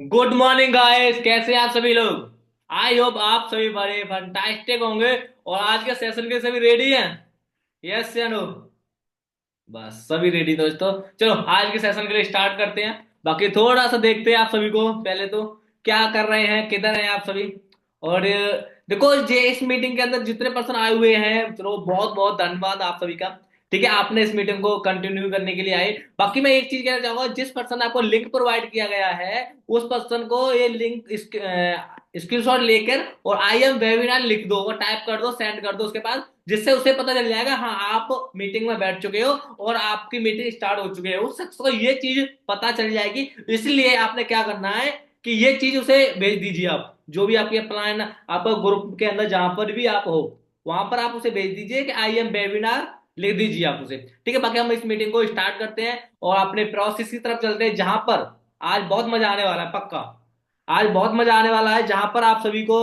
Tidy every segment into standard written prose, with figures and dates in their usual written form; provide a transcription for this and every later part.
Good morning guys, कैसे हैं आप सभी लोग। आई होप आप सभी बड़े फंटास्टिक होंगे और आज के सेशन के सभी रेडी हैं। यस या नो। बस सभी रेडी दोस्तों। चलो आज के सेशन के लिए स्टार्ट करते हैं। बाकी थोड़ा सा देखते हैं आप सभी को पहले तो क्या कर रहे हैं, किधर हैं आप सभी। और देखो जे इस मीटिंग के अंदर जितने पर्सन आए हुए हैं, चलो बहुत बहुत धन्यवाद आप सभी का। ठीक है, आपने इस मीटिंग को कंटिन्यू करने के लिए आए। बाकी मैं एक चीज कहना चाहूंगा, जिस पर्सन ने आपको लिंक प्रोवाइड किया गया है उस पर्सन को ये लिंक स्क्रीनशॉट लेकर और आई एम वेबिनार लिख दो और टाइप कर दो, सेंड कर दो उसके पास, जिससे उसे पता चल जाएगा हाँ आप मीटिंग में बैठ चुके हो और आपकी मीटिंग स्टार्ट हो चुकी है। उस शख्स को ये चीज पता चल जाएगी। इसलिए आपने क्या करना है कि ये चीज उसे भेज दीजिए। आप जो भी आपकी प्लान, आप ग्रुप के अंदर जहां पर भी आप हो वहां पर आप उसे भेज दीजिए कि आई एम वेबिनार, लिख दीजिए आप उसे। ठीक है, बाकी हम इस मीटिंग को स्टार्ट करते हैं और अपने प्रोसेस की तरफ चलते हैं, जहां पर आज बहुत मजा आने वाला है। पक्का आज बहुत मजा आने वाला है, जहां पर आप सभी को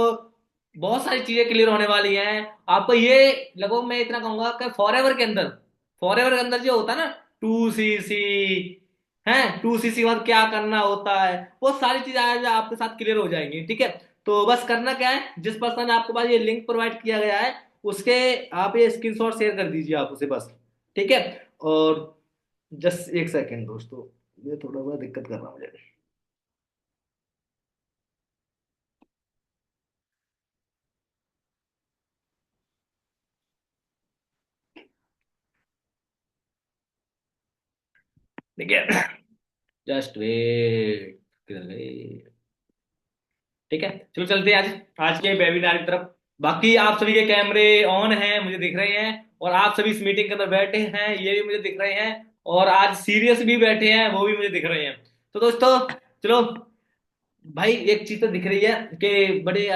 बहुत सारी चीजें क्लियर होने वाली हैं। आपको ये लगभग मैं इतना कहूंगा कि फॉरएवर के अंदर जो होता है ना, 2cc है, 2cc बाद क्या करना होता है, वो सारी चीजें आज आपके साथ क्लियर हो जाएंगी। ठीक है, तो बस करना क्या है, जिस पर्सन ने आपके पास ये लिंक प्रोवाइड किया गया है उसके आप ये स्क्रीनशॉट शेयर कर दीजिए आप उसे बस। ठीक है। और जस्ट एक सेकेंड दोस्तों, ये थोड़ा बड़ा दिक्कत कर रहा है मुझे। ठीक है, जस्ट वेट। किधर गए। ठीक है, चलो चलते हैं आज आज के वेबिनार की तरफ। बाकी आप सभी के कैमरे ऑन हैं मुझे दिख रहे हैं, और आप सभी इस मीटिंग के अंदर बैठे हैं ये भी मुझे दिख रहे हैं, और आज सीरियस भी बैठे हैं वो भी मुझे दिख रहे हैं। तो दोस्तों चलो, भाई एक चीज तो दिख रही है कि बड़े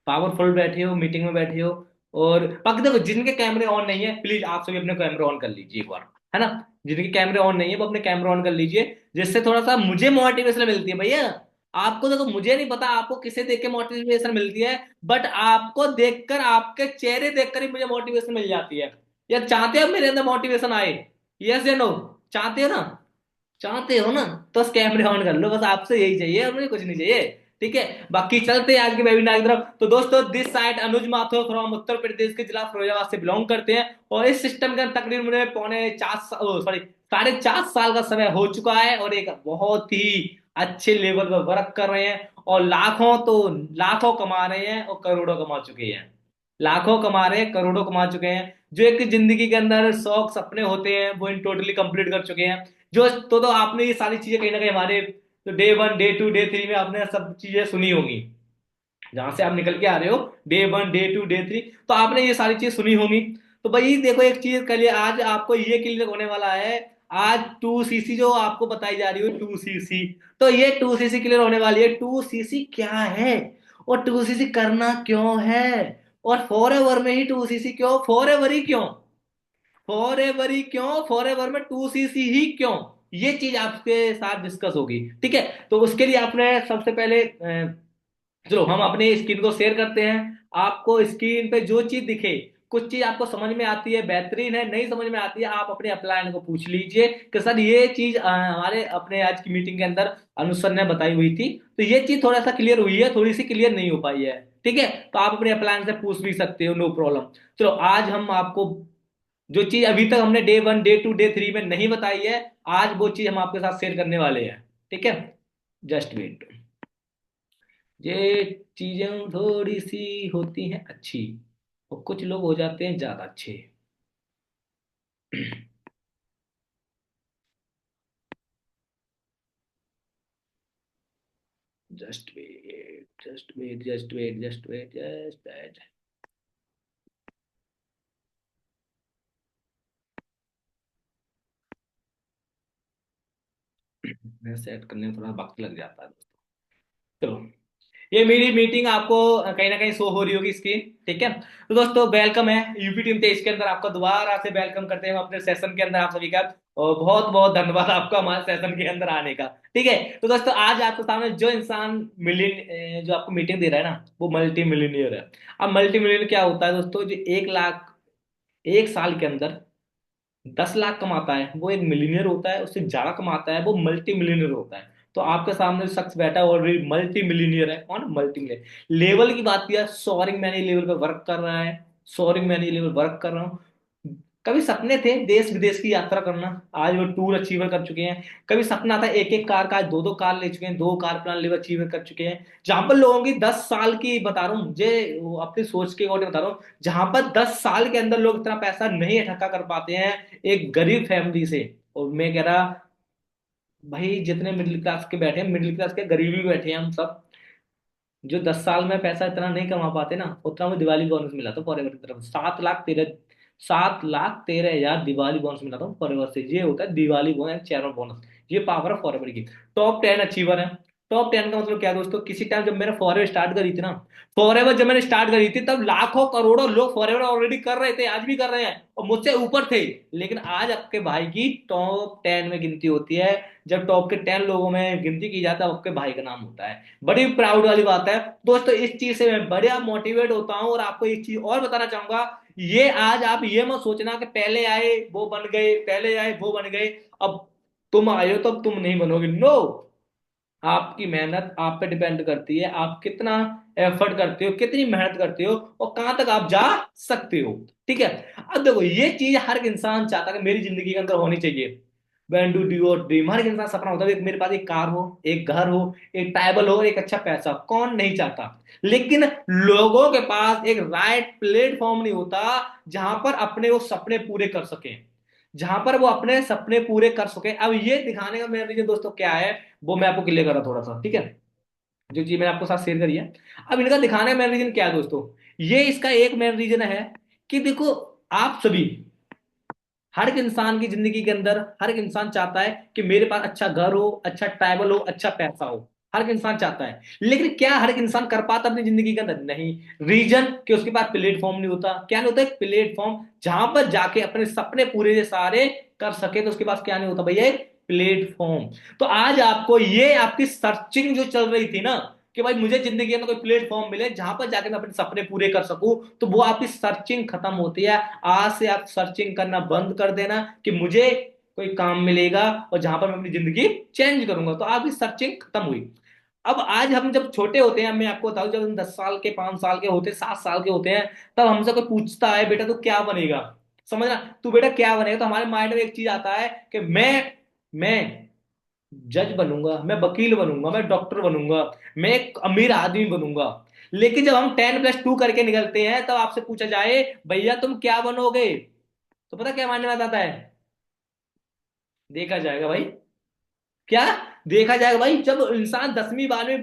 पावरफुल बैठे हो, मीटिंग में बैठे हो। और बाकी देखो, जिनके कैमरे ऑन नहीं है प्लीज आप सभी अपने कैमरे ऑन कर लीजिए एक बार, है ना। जिनके कैमरे ऑन नहीं है वो अपने कैमरे ऑन कर लीजिए, जिससे थोड़ा सा मुझे मोटिवेशन मिलती है भैया। आपको देखो, मुझे नहीं पता आपको किसे देख के मोटिवेशन मिलती है, बट आपको देखकर, आपके चेहरे देखकर ही मुझे मोटिवेशन मिल जाती है। या चाहते हो मेरे अंदर मोटिवेशन आए? यस या नो? चाहते हो ना? चाहते हो ना? तो बस कैमरे ऑन कर लो, बस आपसे यही चाहिए और मुझे कुछ नहीं चाहिए। ठीक है, बाकी चलते हैं आज के वेबिनार की तरफ। तो दोस्तों, this side Anuj Mathur from Uttar Pradesh के जिला फिरोजाबाद से बिलोंग करते हैं, और इस सिस्टम के अंदर तकरीबन मुझे पौने 4 सॉरी 4.5 साल का समय हो चुका है, और एक बहुत ही अच्छे लेवल पर वर्क कर रहे हैं, और लाखों तो लाखों कमा रहे हैं और करोड़ों कमा चुके हैं। लाखों कमा रहे हैं, करोड़ों कमा चुके हैं। जो एक जिंदगी के अंदर शौक सपने होते हैं वो इन टोटली कंप्लीट कर चुके हैं। जो तो आपने ये सारी चीजें कहीं ना कहीं हमारे तो डे 1 डे 2 डे 3 में आपने सब चीजें सुनी होंगी। जहां से आप निकल के आ रहे हो, डे 1 डे 2 डे 3, तो आपने ये सारी चीज सुनी होंगी। तो भाई देखो, एक चीज कल आज आपको ये क्लियर होने वाला है। आज 2cc जो आपको बताई जा रही है 2cc, तो ये 2cc क्लियर होने वाली है। 2cc क्या है और 2cc करना क्यों है, और फॉर एवर में ही 2cc क्यों, फॉर एवर ही क्यों, फॉर एवर ही क्यों, फॉर एवर में 2cc ही क्यों, ये चीज आपके साथ डिस्कस होगी। ठीक है, तो उसके लिए आपने सबसे पहले चलो हम अपने स्क्रीन को शेयर करते हैं। आपको स्क्रीन पे जो चीज दिखे, कुछ चीज आपको समझ में आती है बेहतरीन है, नहीं समझ में आती है आप अपने अपलाइन को पूछ लीजिए कि सर ये चीज हमारे अपने आज की मीटिंग के अंदर अनुज सर ने बताई हुई थी, तो ये चीज थोड़ा सा क्लियर हुई है, थोड़ी सी क्लियर नहीं हो पाई है। ठीक है, तो आप अपने अपलाइन से पूछ भी सकते हो, नो प्रॉब्लम। चलो आज हम आपको जो चीज अभी तक हमने डे 1 डे 2 डे 3 में नहीं बताई है, आज वो चीज हम आपके साथ शेयर करने वाले हैं। ठीक है, जस्ट वेट। ये चीजें थोड़ी सी होती हैं अच्छी, और कुछ लोग हो जाते हैं ज्यादा अच्छे। Just wait just wait just wait just wait just wait. मैं सेट करने में थोड़ा वक्त लग जाता है दोस्तों। चलो, ये मेरी मीटिंग आपको कहीं ना कहीं शो हो रही होगी स्क्रीन। ठीक है, तो दोस्तों वेलकम है यूपी टीम तेज के अंदर, आपका दोबारा से वेलकम करते हैं हम अपने सेशन के अंदर आप सभी का। और बहुत बहुत धन्यवाद आपका हमारे सेशन के अंदर आने का। ठीक है, तो दोस्तों आज आपके सामने जो इंसान मिलियन जो आपको मीटिंग दे रहा है ना, वो मल्टी मिलीनियर है। अब मल्टी मिलीनियर क्या होता है दोस्तों, जो 1 लाख एक साल के अंदर 10 लाख कमाता है वो एक मिलीनियर होता है, उससे ज्यादा कमाता है वो मल्टी मिलीनियर होता है। तो आपके सामने जो शख्स बैठा है ऑलरेडी मल्टी मिलीनियर है। कौन? Multi millionaire. लेवल की बात किया, सोअरिंग मैन लेवल पे वर्क कर रहा है, सोअरिंग मैन लेवल वर्क कर रहा हूँ। कभी सपने थे देश विदेश की यात्रा करना, आज वो टूर अचीवर कर चुके हैं। कभी सपना था एक एक कार का, आज दो दो कार ले चुके हैं, दो कार प्लान लेवल अचीवर कर चुके हैं। जहां पर लोगों की 10 साल की बता रहा हूँ मुझे, वो अपनी सोच के अकॉर्डिंग बता रहा हूँ, जहां पर 10 साल के अंदर लोग इतना पैसा नहीं इकट्ठा कर पाते हैं एक गरीब फैमिली से। और मैं कह रहा भाई जितने मिडिल क्लास के बैठे हैं, मिडिल क्लास के गरीब भी बैठे हैं हम सब, जो 10 साल में पैसा इतना नहीं कमा पाते ना, उतना में दिवाली बोनस मिला था फॉरएवर की तरफ, 7,13,7,13,000 दिवाली बोनस मिला था फॉरएवर से। ये होता है दिवाली बोनस, चेयरमैन बोनस। ये पावर है फॉरएवर की। टॉप 10 अचीवर है। टॉप 10 का मतलब क्या है दोस्तों? किसी टाइम जब मैंने फॉरएवर स्टार्ट करी थी ना, फॉरएवर जब मैंने स्टार्ट करी थी तब लाखों करोड़ों लोग फॉरएवर ऑलरेडी कर रहे थे, आज भी कर रहे हैं और मुझसे ऊपर थे। लेकिन आज आपके भाई की टॉप 10 में गिनती होती है। जब टॉप के 10 लोगों में गिनती की जाती है, आपके भाई का नाम होता है। बड़ी प्राउड वाली बात है दोस्तों। इस चीज से मैं बड़ा मोटिवेट होता हूं। और आपको एक चीज और बताना चाहूंगा, ये आज आप ये मत सोचना कि पहले आए वो बन गए, पहले आए वो बन गए, अब तुम आए हो तो अब तुम नहीं बनोगे। नो, आपकी मेहनत आप पे डिपेंड करती है, आप कितना एफर्ट करते हो, कितनी मेहनत करते हो और कहां तक आप जा सकते हो। ठीक है। अब देखो ये चीज हर एक इंसान चाहता है कि मेरी जिंदगी के अंदर होनी चाहिए। वैन डू डू और ड्रीम, हर एक इंसान सपना होता है कि मेरे पास एक कार हो, एक घर हो, एक ट्राइबल हो, एक अच्छा पैसा। कौन नहीं चाहता? लेकिन लोगों के पास एक राइट प्लेटफॉर्म नहीं होता जहां पर अपने वो सपने पूरे कर सके, जहां पर वो अपने सपने पूरे कर सके। अब ये दिखाने का मेरा रीजन दोस्तों क्या है, वो मैं आपको क्लियर कर रहा थोड़ा सा, ठीक है, जो चीज मैंने आपको साथ शेयर करी है। अब इनका दिखाने का मेन रीजन क्या है दोस्तों? ये इसका एक मेन रीजन है कि देखो, आप सभी, हर एक इंसान की जिंदगी के अंदर हर एक इंसान चाहता है कि मेरे पास अच्छा घर हो, अच्छा ट्रैवल हो, अच्छा पैसा हो। हर एक इंसान चाहता है। लेकिन क्या हर एक इंसान कर पाता अपनी जिंदगी के अंदर? नहीं। रीजन कि उसके पास प्लेटफॉर्म नहीं होता। क्या नहीं होता? एक प्लेटफॉर्म जहां पर जाके अपने सपने पूरे से सारे कर सके। तो उसके पास क्या नहीं होता भैया? एक प्लेटफॉर्म। तो आज आपको ये आपकी सर्चिंग जो चल रही थी ना, कि भाई मुझे जिंदगी में कोई प्लेटफॉर्म मिले जहां पर जाके मैं अपने सपने पूरे कर सकूं, तो वो आपकी सर्चिंग खत्म होती है। आज से आप सर्चिंग करना बंद कर देना कि मुझे कोई काम मिलेगा और जहां पर मैं अपनी जिंदगी चेंज करूंगा, तो आपकी सर्चिंग खत्म हुई। अब आज हम जब छोटे होते हैं, मैं आपको बताऊं, जब हम 10 साल के, 5 साल के होते, 7 साल के होते हैं, तब हमसे कोई पूछता है बेटा तू क्या बनेगा, समझना, तू बेटा क्या बनेगा, तो हमारे माइंड में एक चीज आता है कि मैं जज बनूंगा, मैं वकील बनूंगा, मैं डॉक्टर बनूंगा, मैं एक अमीर आदमी बनूंगा। लेकिन जब हम 10+2 करके निकलते हैं, तब आपसे पूछा जाए भैया तुम क्या बनोगे, तो पता क्या मानने में आता है? देखा जाएगा भाई। क्या? देखा जाएगा भाई। जब इंसान 10वीं 12वीं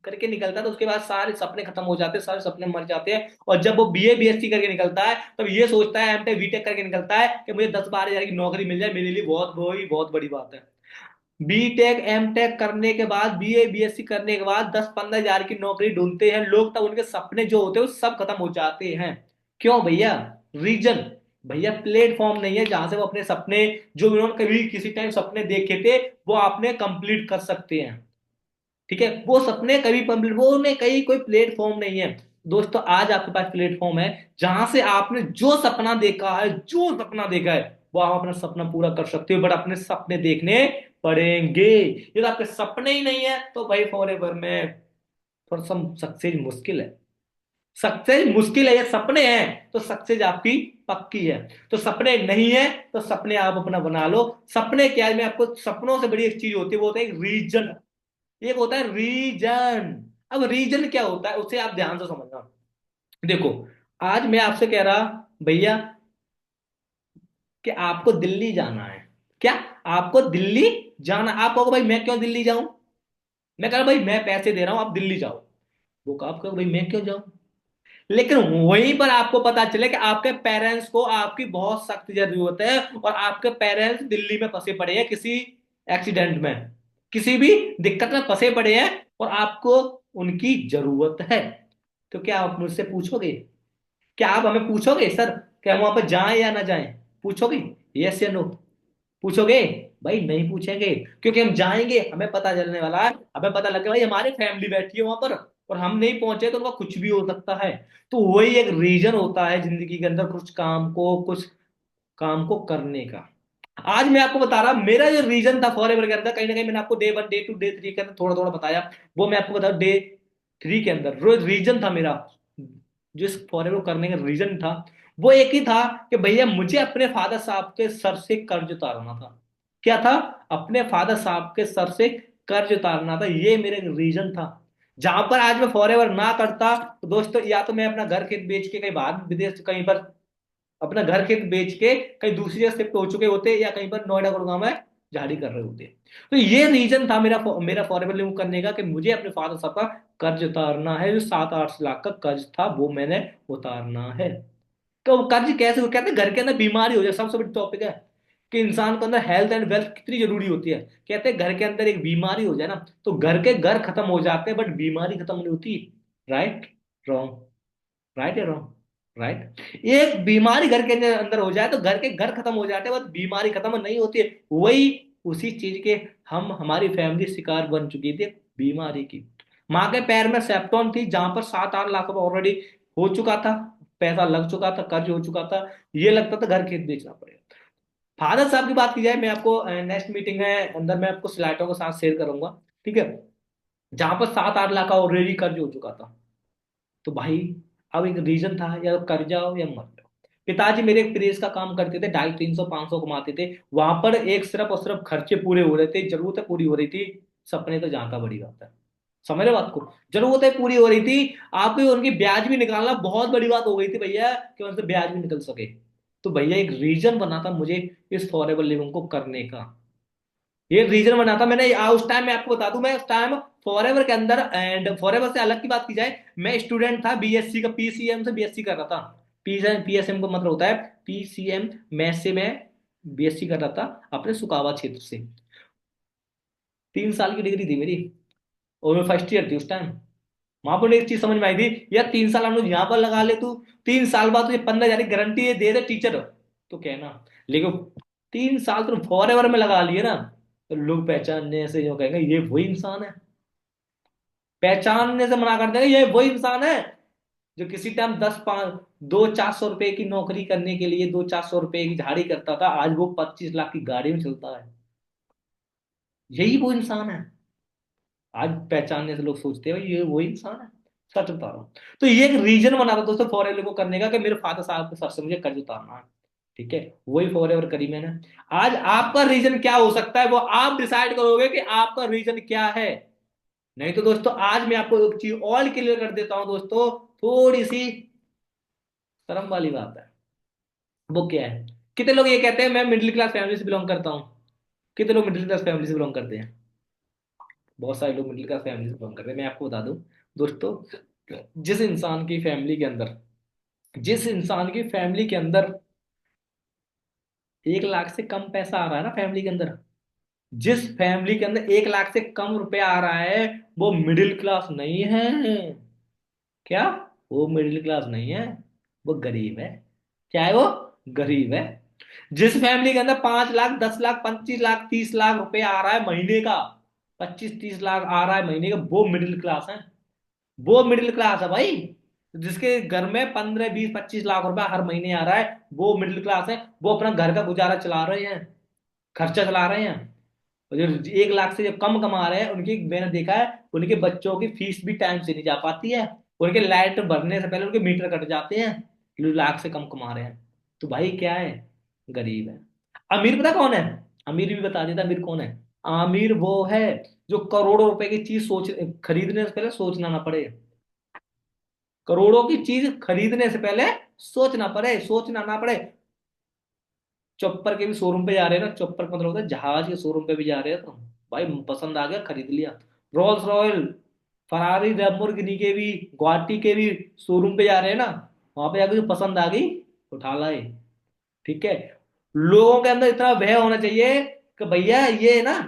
करके निकलता है तो उसके बाद सारे सपने खत्म हो जाते हैं, सारे सपने मर जाते हैं। और जब वो बीए बीएससी करके निकलता है, तब ये सोचता है, एमटेक बीटेक करके निकलता है कि मुझे 10-12 हजार की नौकरी मिल जाए, मेरे लिए बहुत वही बहुत बड़ी बात है। बीटेक एमटेक करने के बाद, बीए बीएससी करने के बाद 10-15 हजार की नौकरी ढूंढते हैं लोग, तब उनके सपने जो होते हैं वो सब खत्म हो जाते हैं। क्यों भैया? रीजन, भैया प्लेटफॉर्म नहीं है जहां से वो अपने सपने, जो उन्होंने कभी किसी टाइम सपने देखे थे, वो आपने कंप्लीट कर सकते हैं। ठीक है, वो सपने कभी कंप्लीट, वो उन्हें कहीं कोई प्लेटफॉर्म नहीं है। दोस्तों आज आपके पास प्लेटफॉर्म है जहां से आपने जो सपना देखा है, जो सपना देखा है, वो आप अपना सपना पूरा कर सकते हो। बट अपने सपने देखने पड़ेंगे। ये तो आपके सपने ही नहीं है तो भाई फॉरएवर में थोड़ा सा सक्सेस मुश्किल है। सक्सेस मुश्किल है, ये सपने हैं तो सक्सेस आपकी पक्की है। तो सपने नहीं है तो सपने आप अपना बना लो। सपने क्या है, मैं आपको, सपनों से बड़ी एक चीज होती है, वो होता है रीजन। एक होता है रीजन। अब रीजन क्या होता है उसे आप ध्यान से समझना। देखो, आज मैं आपसे कह रहा भैया कि आपको दिल्ली जाना है। क्या? आपको दिल्ली जाना, आप कहोगे भाई मैं क्यों दिल्ली जाऊं? मैं कह रहा भाई मैं पैसे दे रहा हूं आप दिल्ली जाओ। वो कहा, आप कहो भाई मैं क्यों जाऊं? लेकिन वहीं पर आपको पता चले कि आपके पेरेंट्स को आपकी बहुत सख्त जरूरत है, और आपके पेरेंट्स दिल्ली में फंसे पड़े हैं किसी एक्सीडेंट में, किसी भी दिक्कत में फंसे पड़े हैं, और आपको उनकी जरूरत है। तो क्या आप मुझसे पूछोगे? क्या आप हमें पूछोगे सर कि हम वहां पर जाएं या ना जाएं? पूछोगे? यस या नो? पूछोगे? भाई नहीं पूछेंगे, क्योंकि हम जाएंगे, हमें पता चलने वाला है, हमें पता लगे भाई हमारी फैमिली बैठी है वहां पर, और हम नहीं पहुंचे तो उनका कुछ भी हो सकता है। तो वही एक रीजन होता है जिंदगी के अंदर कुछ काम को करने का। आज मैं आपको बता रहा, मेरा जो रीजन था फॉरएवर के अंदर, कहीं ना कहीं मैंने आपको डे 1 डे 2 डे 3 के अंदर थोड़ा थोड़ा बताया, वो मैं आपको बता डे 3 के अंदर जो रीजन था मेरा, जिस फॉरएवर करने का रीजन था, वो एक ही था कि भैया मुझे अपने फादर साहब के सर से कर्ज उतारना था। क्या था? अपने फादर साहब के सर से कर्ज उतारना था, ये मेरे रीजन था। जहां पर आज मैं फॉरएवर ना करता तो दोस्तों, या तो मैं अपना घर खेत बेच के कहीं बाहर विदेश कहीं पर अपना घर खेत बेच के कहीं दूसरी जगह शिफ्ट हो चुके होते, या कहीं पर नोएडा गुड़गांव में झाड़ी कर रहे होते। तो ये रीजन था मेरा मेरा फॉरेवर लिव करने का, कि मुझे अपने फादर साहब का कर्ज उतारना है। जो 7-8 लाख का कर्ज था वो मैंने उतारना है। तो वो कर्ज कैसे, वो कहते हैं घर के अंदर बीमारी हो जाए, सबसे बड़ी टॉपिक है कि इंसान के अंदर हेल्थ एंड वेल्थ कितनी जरूरी होती है। कहते हैं घर के अंदर एक बीमारी हो जाए ना, तो घर के घर खत्म हो जाते हैं, बट बीमारी खत्म नहीं होती। राइट? रॉन्ग? राइट या रॉन्ग? राइट। एक बीमारी घर के अंदर हो जाए तो घर के घर खत्म हो जाते हैं, बस बीमारी खत्म नहीं होती है। वही उसी चीज के हम हमारी फैमिली शिकार बन चुकी थी, बीमारी की। माँ के पैर में सेप्टोन थी, जहां पर 7-8 लाख रुपए ऑलरेडी हो चुका था, पैसा लग चुका था, कर्ज हो चुका था। ये लगता था घर खेत बेचना पड़ेगा। फादर साहब की बात की जाए, मैं आपको नेक्स्ट मीटिंग है अंदर मैं आपको स्लाइडों के साथ शेयर करूंगा, ठीक है, जहां पर 7-8 लाख का ऑलरेडी कर्ज हो चुका था। तो भाई अब एक रीजन था, या तो कर जाओ या मर जाओ। पिताजी मेरे एक प्रेस का काम करते थे, 250-300-500 कमाते थे, वहां पर एक सिर्फ और सिर्फ खर्चे पूरे हो रहे थे, जरूरतें पूरी हो रही थी। सपने तो जहां का बड़ी बात है। समझ रहे हो बात को? जरूरतें पूरी हो रही थी, आपको उनकी ब्याज भी निकालना बहुत बड़ी बात हो गई थी भैया, कि उनसे ब्याज भी निकल सके। तो भैया एक रीजन बना था मुझे इस फॉरेबल लिविंग को करने का। ये रीजन बना था मैंने उस टाइम, मैं आपको बता दूं, मैं उस टाइम फॉरएवर के अंदर, एंड फॉरएवर से अलग की बात की जाए, मैं स्टूडेंट था बीएससी का, पीसीएम से बीएससी कर रहा था। पीएसएम को मतलब होता है पीसीएम, मैथ से मैं बीएससी कर रहा था अपने सुकावा क्षेत्र से। 3 साल की डिग्री थी मेरी, और मैं फर्स्ट ईयर थी उस टाइम। वहां पर एक चीज समझ में आई थी, यार 3 साल हम लोग यहाँ पर लगा ले, तू 3 साल बाद तुझे 15,000 की गारंटी दे दे टीचर, तो कहना। लेकिन 3 साल तुम फॉरएवर में लगा लिए ना, तो लोग पहचानने से जो कहेंगे ये वही इंसान है। पहचानने से मना कर देंगे ये वही इंसान है जो किसी टाइम 200-400 रुपए की नौकरी करने के लिए 200-400 रुपए की झाड़ी करता था, आज वो 25 लाख की गाड़ी में चलता है। यही वो इंसान है। आज पहचानने से लोग सोचते हैं भाई ये वही इंसान है। सच बता रहा हूँ। तो ये एक रीजन बना था दोस्तों फॉरेवर को करने का, कि मेरे फादर साहब के सर से मुझे कर्ज उतारना है। ठीक है, वही फॉरेवर करी मैंने। आज आपका रीजन क्या हो सकता है वो आप डिसाइड करोगे कि आपका रीजन क्या है। नहीं तो दोस्तों, आज मैं आपको एक चीज और क्लियर कर देता हूं दोस्तों, थोड़ी सी शर्म वाली बात है। वो क्या है? कितने लोग ये कहते हैं मैं मिडिल क्लास फैमिली से बिलोंग करता हूँ? कितने लोग मिडिल क्लास फैमिली से बिलोंग करते हैं? बहुत सारे लोग मिडिल क्लास फैमिली से बिलोंग करते हैं। मैं आपको बता दूं दोस्तों, जिस इंसान की फैमिली के अंदर जिस इंसान की फैमिली के अंदर 1 लाख से कम पैसा आ रहा है ना फैमिली के अंदर, जिस फैमिली के अंदर 1 लाख से कम रुपया आ रहा है, वो मिडिल क्लास नहीं है। क्या? वो मिडिल क्लास नहीं है, वो गरीब है। क्या है वो? गरीब है। जिस फैमिली के अंदर 5 लाख, 10 लाख, 25 लाख, 30 लाख रुपए आ रहा है महीने का, 25-30 लाख आ रहा है महीने का, वो मिडिल क्लास है। वो मिडिल क्लास है भाई। जिसके घर में 15-20-25 लाख रुपए हर महीने आ रहा है, वो मिडिल क्लास है। वो अपना घर का गुजारा चला रहे हैं, खर्चा चला रहे हैं। और जो 1 लाख से जो कम कमा रहे हैं, उनकी मैंने देखा है, उनके बच्चों की फीस भी टाइम से नहीं जा पाती है। उनके लाइट भरने से पहले उनके मीटर कट जाते हैं, जो लाख से कम कमा रहे हैं। तो भाई क्या है? गरीब है। अमीर पता कौन है? अमीर भी बता देता, अमीर कौन है? अमीर वो है जो करोड़ों रुपए की चीज खरीदने से पहले सोचना ना पड़े। करोड़ों की चीज खरीदने से पहले सोचना ना पड़े। चॉपर के भी शोरूम पे जा रहे हैं ना, चॉपर का मतलब होता है जहाज के शोरूम पे भी जा रहे हैं, तो भाई पसंद आ गया खरीद लिया। रोल्स रॉयल, फरारी, लैम्बोर्गिनी के भी, गुआटी के भी शोरूम पे जा रहे हैं ना, वहां पे जाके जो पसंद आ गई उठा लाए। ठीक है। लोगों के अंदर इतना भय होना चाहिए कि भैया ये ना,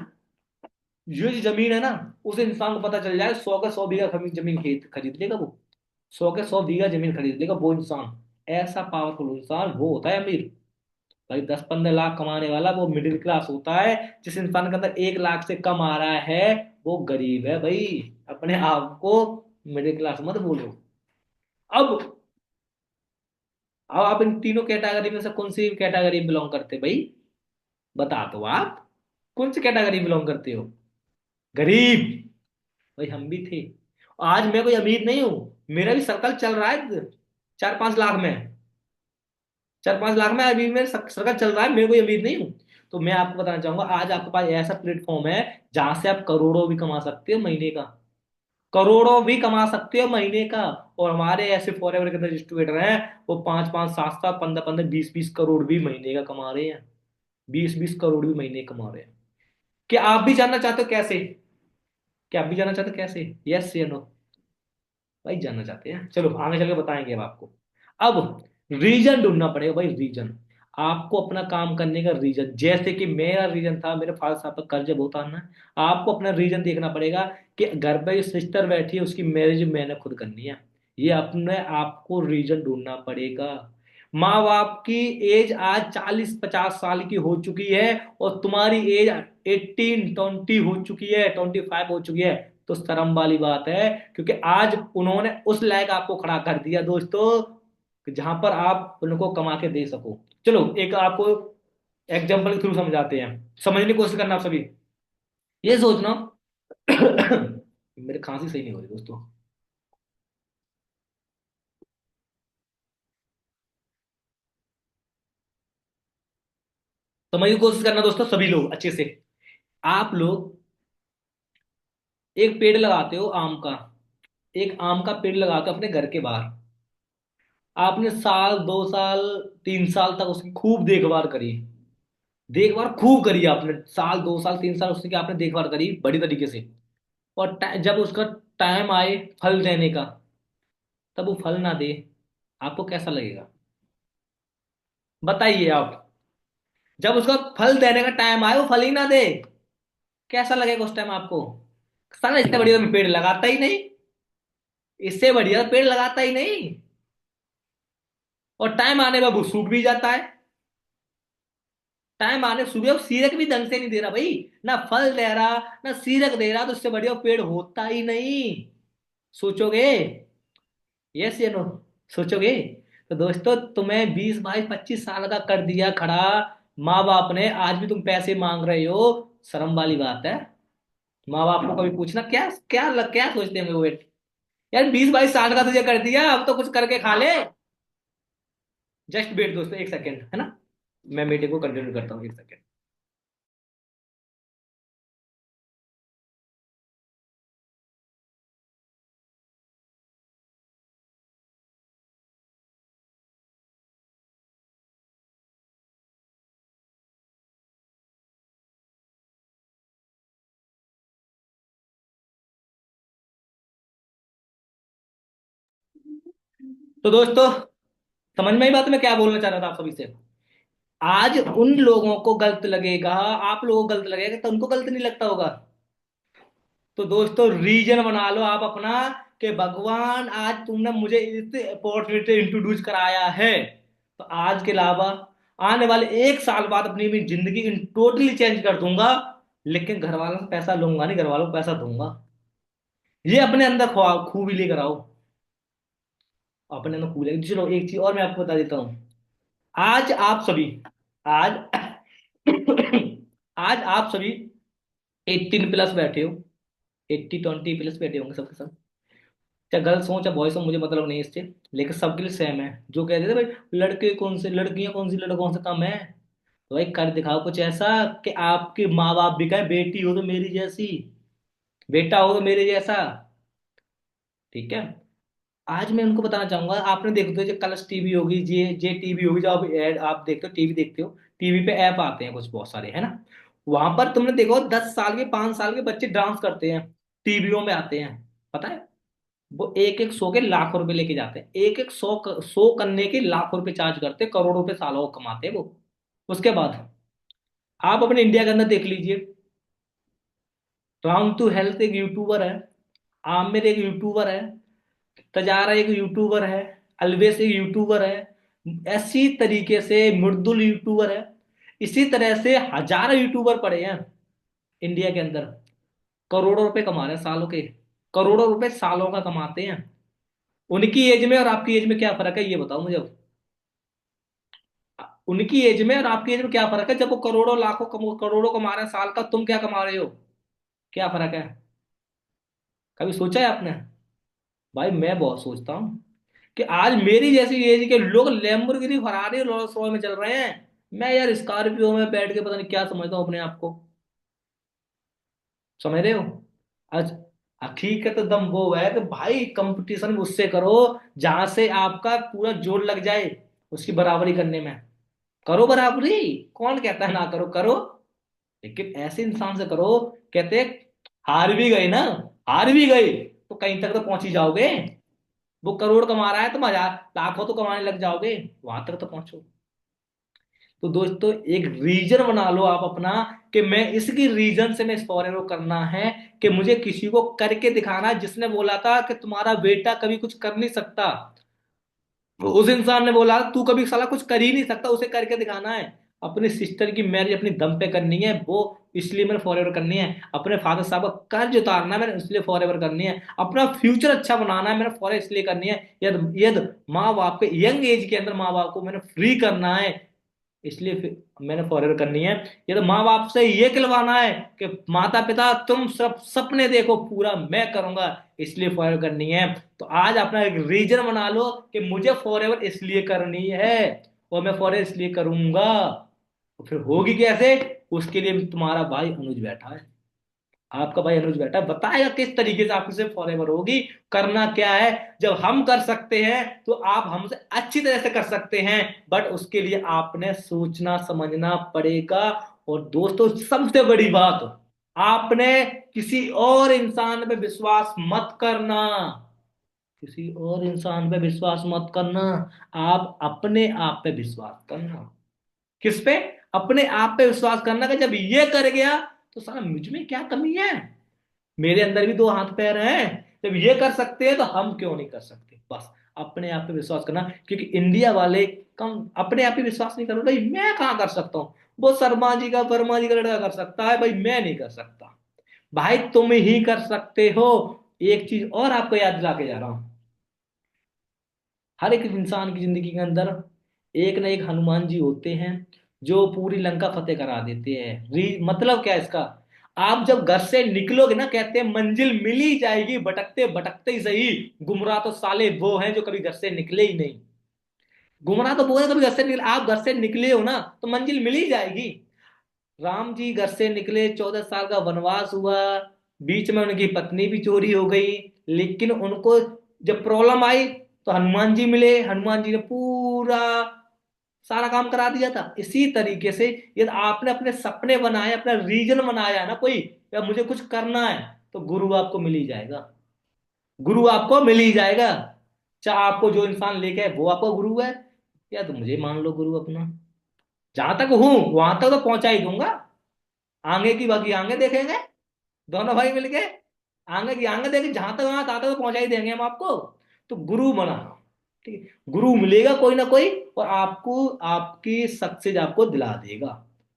ये जो जमीन है ना, उस इंसान को पता चल जाए, 100 का 100 बीघा जमीन खरीद लेगा वो। 100 का 100 बीघा जमीन खरीद लेगा वो इंसान। ऐसा पावरफुल इंसान वो होता है अमीर। भाई 10-15 लाख कमाने वाला वो मिडिल क्लास होता है। जिस इंसान के अंदर 1 लाख से कम आ रहा है, वो गरीब है भाई। अपने आप को मिडिल क्लास मत बोलो। अब अब आप इन तीनों कैटेगरी में से कौन सी कैटेगरी बिलोंग करते भाई? बता दो आप, कौन सी कैटेगरी बिलोंग करते हो? गरीब? भाई हम भी थे। आज मैं कोई अमीर नहीं हूं, मेरा भी सर्कल चल रहा है 4-5 लाख में। 4-5 लाख में अभी मेरा सर्कल चल रहा है, मैं कोई अमीर नहीं हूं। तो मैं आपको बताना चाहूंगा, आज आपके पास ऐसा प्लेटफॉर्म है जहां से आप करोड़ों भी कमा सकते हो महीने का। करोड़ों भी कमा सकते हो महीने का। और हमारे ऐसे फॉरेवर के अंदर डिस्ट्रीब्यूटर हैं, वो 5-5, 7-7, 15-15, 20-20 करोड़ भी महीने का कमा रहे हैं। 20-20 करोड़ भी महीने कमा रहे हैं। क्या आप भी जानना चाहते हो कैसे? क्या आप भी जानना चाहते हो कैसे? यस या नो? भाई जानना चाहते हैं, चलो आगे चल के बताएंगे अब आपको। अब रीजन ढूंढना पड़ेगा भाई, रीजन। आपको अपना काम करने का रीजन, जैसे कि मेरा रीजन था मेरे फादर साहब पर कर्ज बहुत आना है। आपको अपना रीजन देखना पड़ेगा कि घर पे सिस्टर बैठी है, उसकी मैरिज मैंने खुद करनी है। ये अपने आपको रीजन ढूंढना पड़ेगा। माँ बाप की एज आज 40-50 साल की हो चुकी है, और तुम्हारी एज 18-20 हो चुकी है, 25 हो चुकी है। तो शर्म वाली बात है, क्योंकि आज उन्होंने उस लायक आपको खड़ा कर दिया दोस्तों, कि जहां पर आप उनको कमा के दे सको। चलो एक आपको एग्जांपल के थ्रू समझाते हैं, समझने की कोशिश करना आप सभी। ये सोचना। मेरे खांसी सही नहीं हो रही दोस्तों। समझने की कोशिश करना दोस्तों सभी लोग अच्छे से। आप लोग एक पेड़ लगाते हो आम का, एक आम का पेड़ लगाते हो अपने घर के बाहर। आपने साल 2 साल 3 साल तक उसकी खूब देखभाल करी। देखभाल खूब करी आपने, साल 2 साल 3 साल उसकी आपने देखभाल करी बड़ी तरीके से। और जब उसका टाइम आए फल देने का, तब वो फल ना दे, आपको कैसा लगेगा? बताइए आप। जब उसका फल देने का टाइम आए वो फल ही ना दे, कैसा लगेगा उस टाइम आपको? साला इससे बढ़िया तो मैं पेड़ लगाता ही नहीं, इससे बढ़िया तो पेड़ लगाता ही नहीं। और टाइम आने पर वो सूख भी जाता है। टाइम आने सुबह अब सीरक भी ढंग से नहीं दे रहा भाई, ना फल दे रहा ना सीरक दे रहा, तो इससे बढ़िया पेड़ होता ही नहीं। सोचोगे? यस या नो? सोचोगे? तो दोस्तों तुम्हें 20 22 25 साल का कर दिया खड़ा माँ बाप ने, आज भी तुम पैसे मांग रहे हो? शर्म वाली बात है। माँ बाप को कभी पूछना क्या क्या सोचते हैं वो? यार 20 22 साल का तुझे कर दिया, अब तो कुछ करके खा ले। जस्ट वेट दोस्तों, एक सेकेंड है ना, मैं मीटिंग को कंटिन्यू करता हूँ, एक सेकेंड। तो दोस्तों समझ में आई बात मैं क्या बोलना चाह रहा था आप सभी से? आज उन लोगों को गलत लगेगा, आप लोगों को गलत लगेगा, तो उनको गलत नहीं लगता होगा। तो दोस्तों रीजन बना लो आप अपना, कि भगवान आज तुमने मुझे इस अपॉर्चुनिटी इंट्रोड्यूस कराया है, तो आज के अलावा आने वाले 1 साल बाद अपनी भी जिंदगी टोटली चेंज कर दूंगा। लेकिन घर वालों से पैसा लूंगा नहीं, घर वालों को पैसा दूंगा। ये अपने अंदर खूबी लेकर आओ। अपने अंदर खूबी लेकर चलो। एक चीज और मैं आपको बता देता हूँ। आज आप सभी, आज आज आप सभी 18 प्लस बैठे हो, 80-20 प्लस बैठे होंगे सबके सब। चाहे गर्ल्स हो चाहे बॉयज हो, मुझे मतलब नहीं इससे। लेकिन सबके लिए सेम है। जो कहते थे भाई लड़के कौन से, लड़कियां कौन सी, लड़कों से कम है, तो भाई कर दिखाओ कुछ ऐसा कि आपके माँ बाप भी कहे बेटी हो तो मेरी जैसी, बेटा हो तो मेरे जैसा। ठीक है? आज मैं उनको बताना चाहूंगा, आपने देखते हो जो कलर्स टीवी होगी, जे जे टीवी होगी, जो आप ऐड आप देखते हो, टीवी देखते हो, टीवी पे ऐप आते हैं कुछ बहुत सारे है ना। वहां पर तुमने देखो 10 साल के 5 साल के बच्चे डांस करते हैं, टीवियों में आते हैं। पता है? वो एक एक शो के लाखों रुपए लेके जाते हैं, एक एक शो करने के लाखों रुपए चार्ज करते हैं, करोड़ों रुपए सालों को कमाते हैं वो। उसके बाद आप अपने इंडिया के अंदर देख लीजिए, राउंड टू हेल्थ एक यूट्यूबर है, आमिर एक यूट्यूबर है, तजारा एक यूट्यूबर है, अलवेस एक यूट्यूबर है, ऐसी तरीके से मुर्दुल यूट्यूबर है। इसी तरह से हजारों यूट्यूबर पड़े हैं इंडिया के अंदर, करोड़ों रुपए कमा रहे हैं सालों के, करोड़ों रुपए सालों का कमाते हैं। उनकी एज में और आपकी एज में क्या फर्क है ये बताओ मुझे अब। उनकी एज में और आपकी एज में क्या फर्क है? जब वो करोड़ों लाखों करोड़ों कमा रहे हैं साल का, तुम क्या कमा रहे हो? क्या फर्क है? कभी सोचा है आपने? भाई मैं बहुत सोचता हूँ कि आज मेरी जैसी एज के लोग लैम्बोर्गिनी फरारी रोल्स रॉयस में चल रहे हैं, मैं यार स्कॉर्पियो में बैठ के पता नहीं क्या समझता हूँ अपने आप को। समझ रहे हो? आज हकीकत दम वो है कि भाई कंपटीशन उससे करो जहां से आपका पूरा जोर लग जाए उसकी बराबरी करने में। करो बराबरी, कौन कहता है ना करो, करो। लेकिन ऐसे इंसान से करो, कहते हार भी गए ना, हार भी गए तो कहीं तक तो पहुंच ही जाओगे। वो करोड़ कमा रहा है, तुम हजार लाखों तो कमाने लग जाओगे, वहां तक तो पहुंचो। तो दोस्तों एक रीजन बना लो आप अपना, कि मैं इसकी रीजन से मैं इस फॉरेन को करना है, कि मुझे किसी को करके दिखाना है। जिसने बोला था कि तुम्हारा बेटा कभी कुछ कर नहीं सकता, उस इंसान ने बोला तू कभी साला कुछ कर ही नहीं सकता, उसे करके दिखाना है। अपनी सिस्टर की मैरिज अपनी दम पे करनी है, वो इसलिए मैंने फॉरएवर करनी है। अपने फादर साहब का कर्ज उतारना है मैंने, इसलिए फॉरएवर करनी है। अपना फ्यूचर अच्छा बनाना है मैंने, फॉरएवर इसलिए करनी है। यदि यदि माँ बाप के यंग एज के अंदर माँ बाप को मैंने फ्री करना है, इसलिए फिर मैंने फॉरएवर करनी है। ये तो माँ बाप से ये खिलवाना है कि माता पिता तुम सब सपने देखो, पूरा मैं करूंगा, इसलिए फॉरएवर करनी है। तो आज अपना एक रीजन बना लो कि मुझे फॉरएवर इसलिए करनी है, और मैं फॉरएवर इसलिए करूंगा। तो फिर होगी कैसे? उसके लिए तुम्हारा भाई अनुज बैठा है, आपका भाई अनुज बैठा है, बताएगा किस तरीके से आपकी सिर्फ फॉरएवर होगी। करना क्या है? जब हम कर सकते हैं तो आप हमसे अच्छी तरह से कर सकते हैं, बट उसके लिए आपने सोचना समझना पड़ेगा। और दोस्तों सबसे बड़ी बात, आपने किसी और इंसान पे विश्वास मत करना, किसी और इंसान पे विश्वास मत करना। आप अपने आप पे विश्वास करना। किस पे? अपने आप पे विश्वास करना कि जब ये कर गया तो साला मुझ में क्या कमी है, मेरे अंदर भी दो हाथ पैर हैं, जब ये कर सकते हैं तो हम क्यों नहीं कर सकते। बस अपने आप पे विश्वास करना। क्योंकि इंडिया वाले कम अपने आप पे विश्वास नहीं कर रहे, भाई मैं कहाँ कर सकता हूँ, वो शर्मा जी का वर्मा जी का लड़का कर सकता है, भाई मैं नहीं कर सकता। भाई तुम ही कर सकते हो। एक चीज और आपको याद दिला के जा रहा हूं, हर एक इंसान की जिंदगी के अंदर एक ना एक हनुमान जी होते हैं, जो पूरी लंका फतेह करा देते हैं। मतलब क्या है इसका? आप जब घर से निकलोगे ना, कहते हैं मंजिल मिल ही जाएगी, भटकते भटकते ही सही। गुमराह तो साले वो हैं जो कभी घर से निकले ही नहीं। गुमराह तो वो है कभी घर से निकले, आप घर से निकले हो ना तो मंजिल मिल ही जाएगी। राम जी घर से निकले, 14 साल का वनवास हुआ, बीच में उनकी पत्नी भी चोरी हो गई, लेकिन उनको जब प्रॉब्लम आई तो हनुमान जी मिले, हनुमान जी ने पूरा सारा काम करा दिया था। इसी तरीके से यदि आपने अपने सपने बनाए, अपना रीजन बनाया है ना कोई, या मुझे कुछ करना है, तो गुरु आपको मिल ही जाएगा, गुरु आपको मिल ही जाएगा। चाहे आपको जो इंसान लेके आए वो आपका गुरु है, या तो मुझे मान लो गुरु अपना। जहां तक हूं वहां तक तो पहुंचा ही दूंगा, आगे की बाकी आगे देखेंगे, दोनों भाई मिलके आगे की आगे देखेंगे, जहां तक वहां तक तो पहुंचा ही देंगे हम आपको। तो गुरु बना, ठीक है, गुरु मिलेगा कोई ना कोई, और आपको आपकी सक्सेस आपको दिला देगा।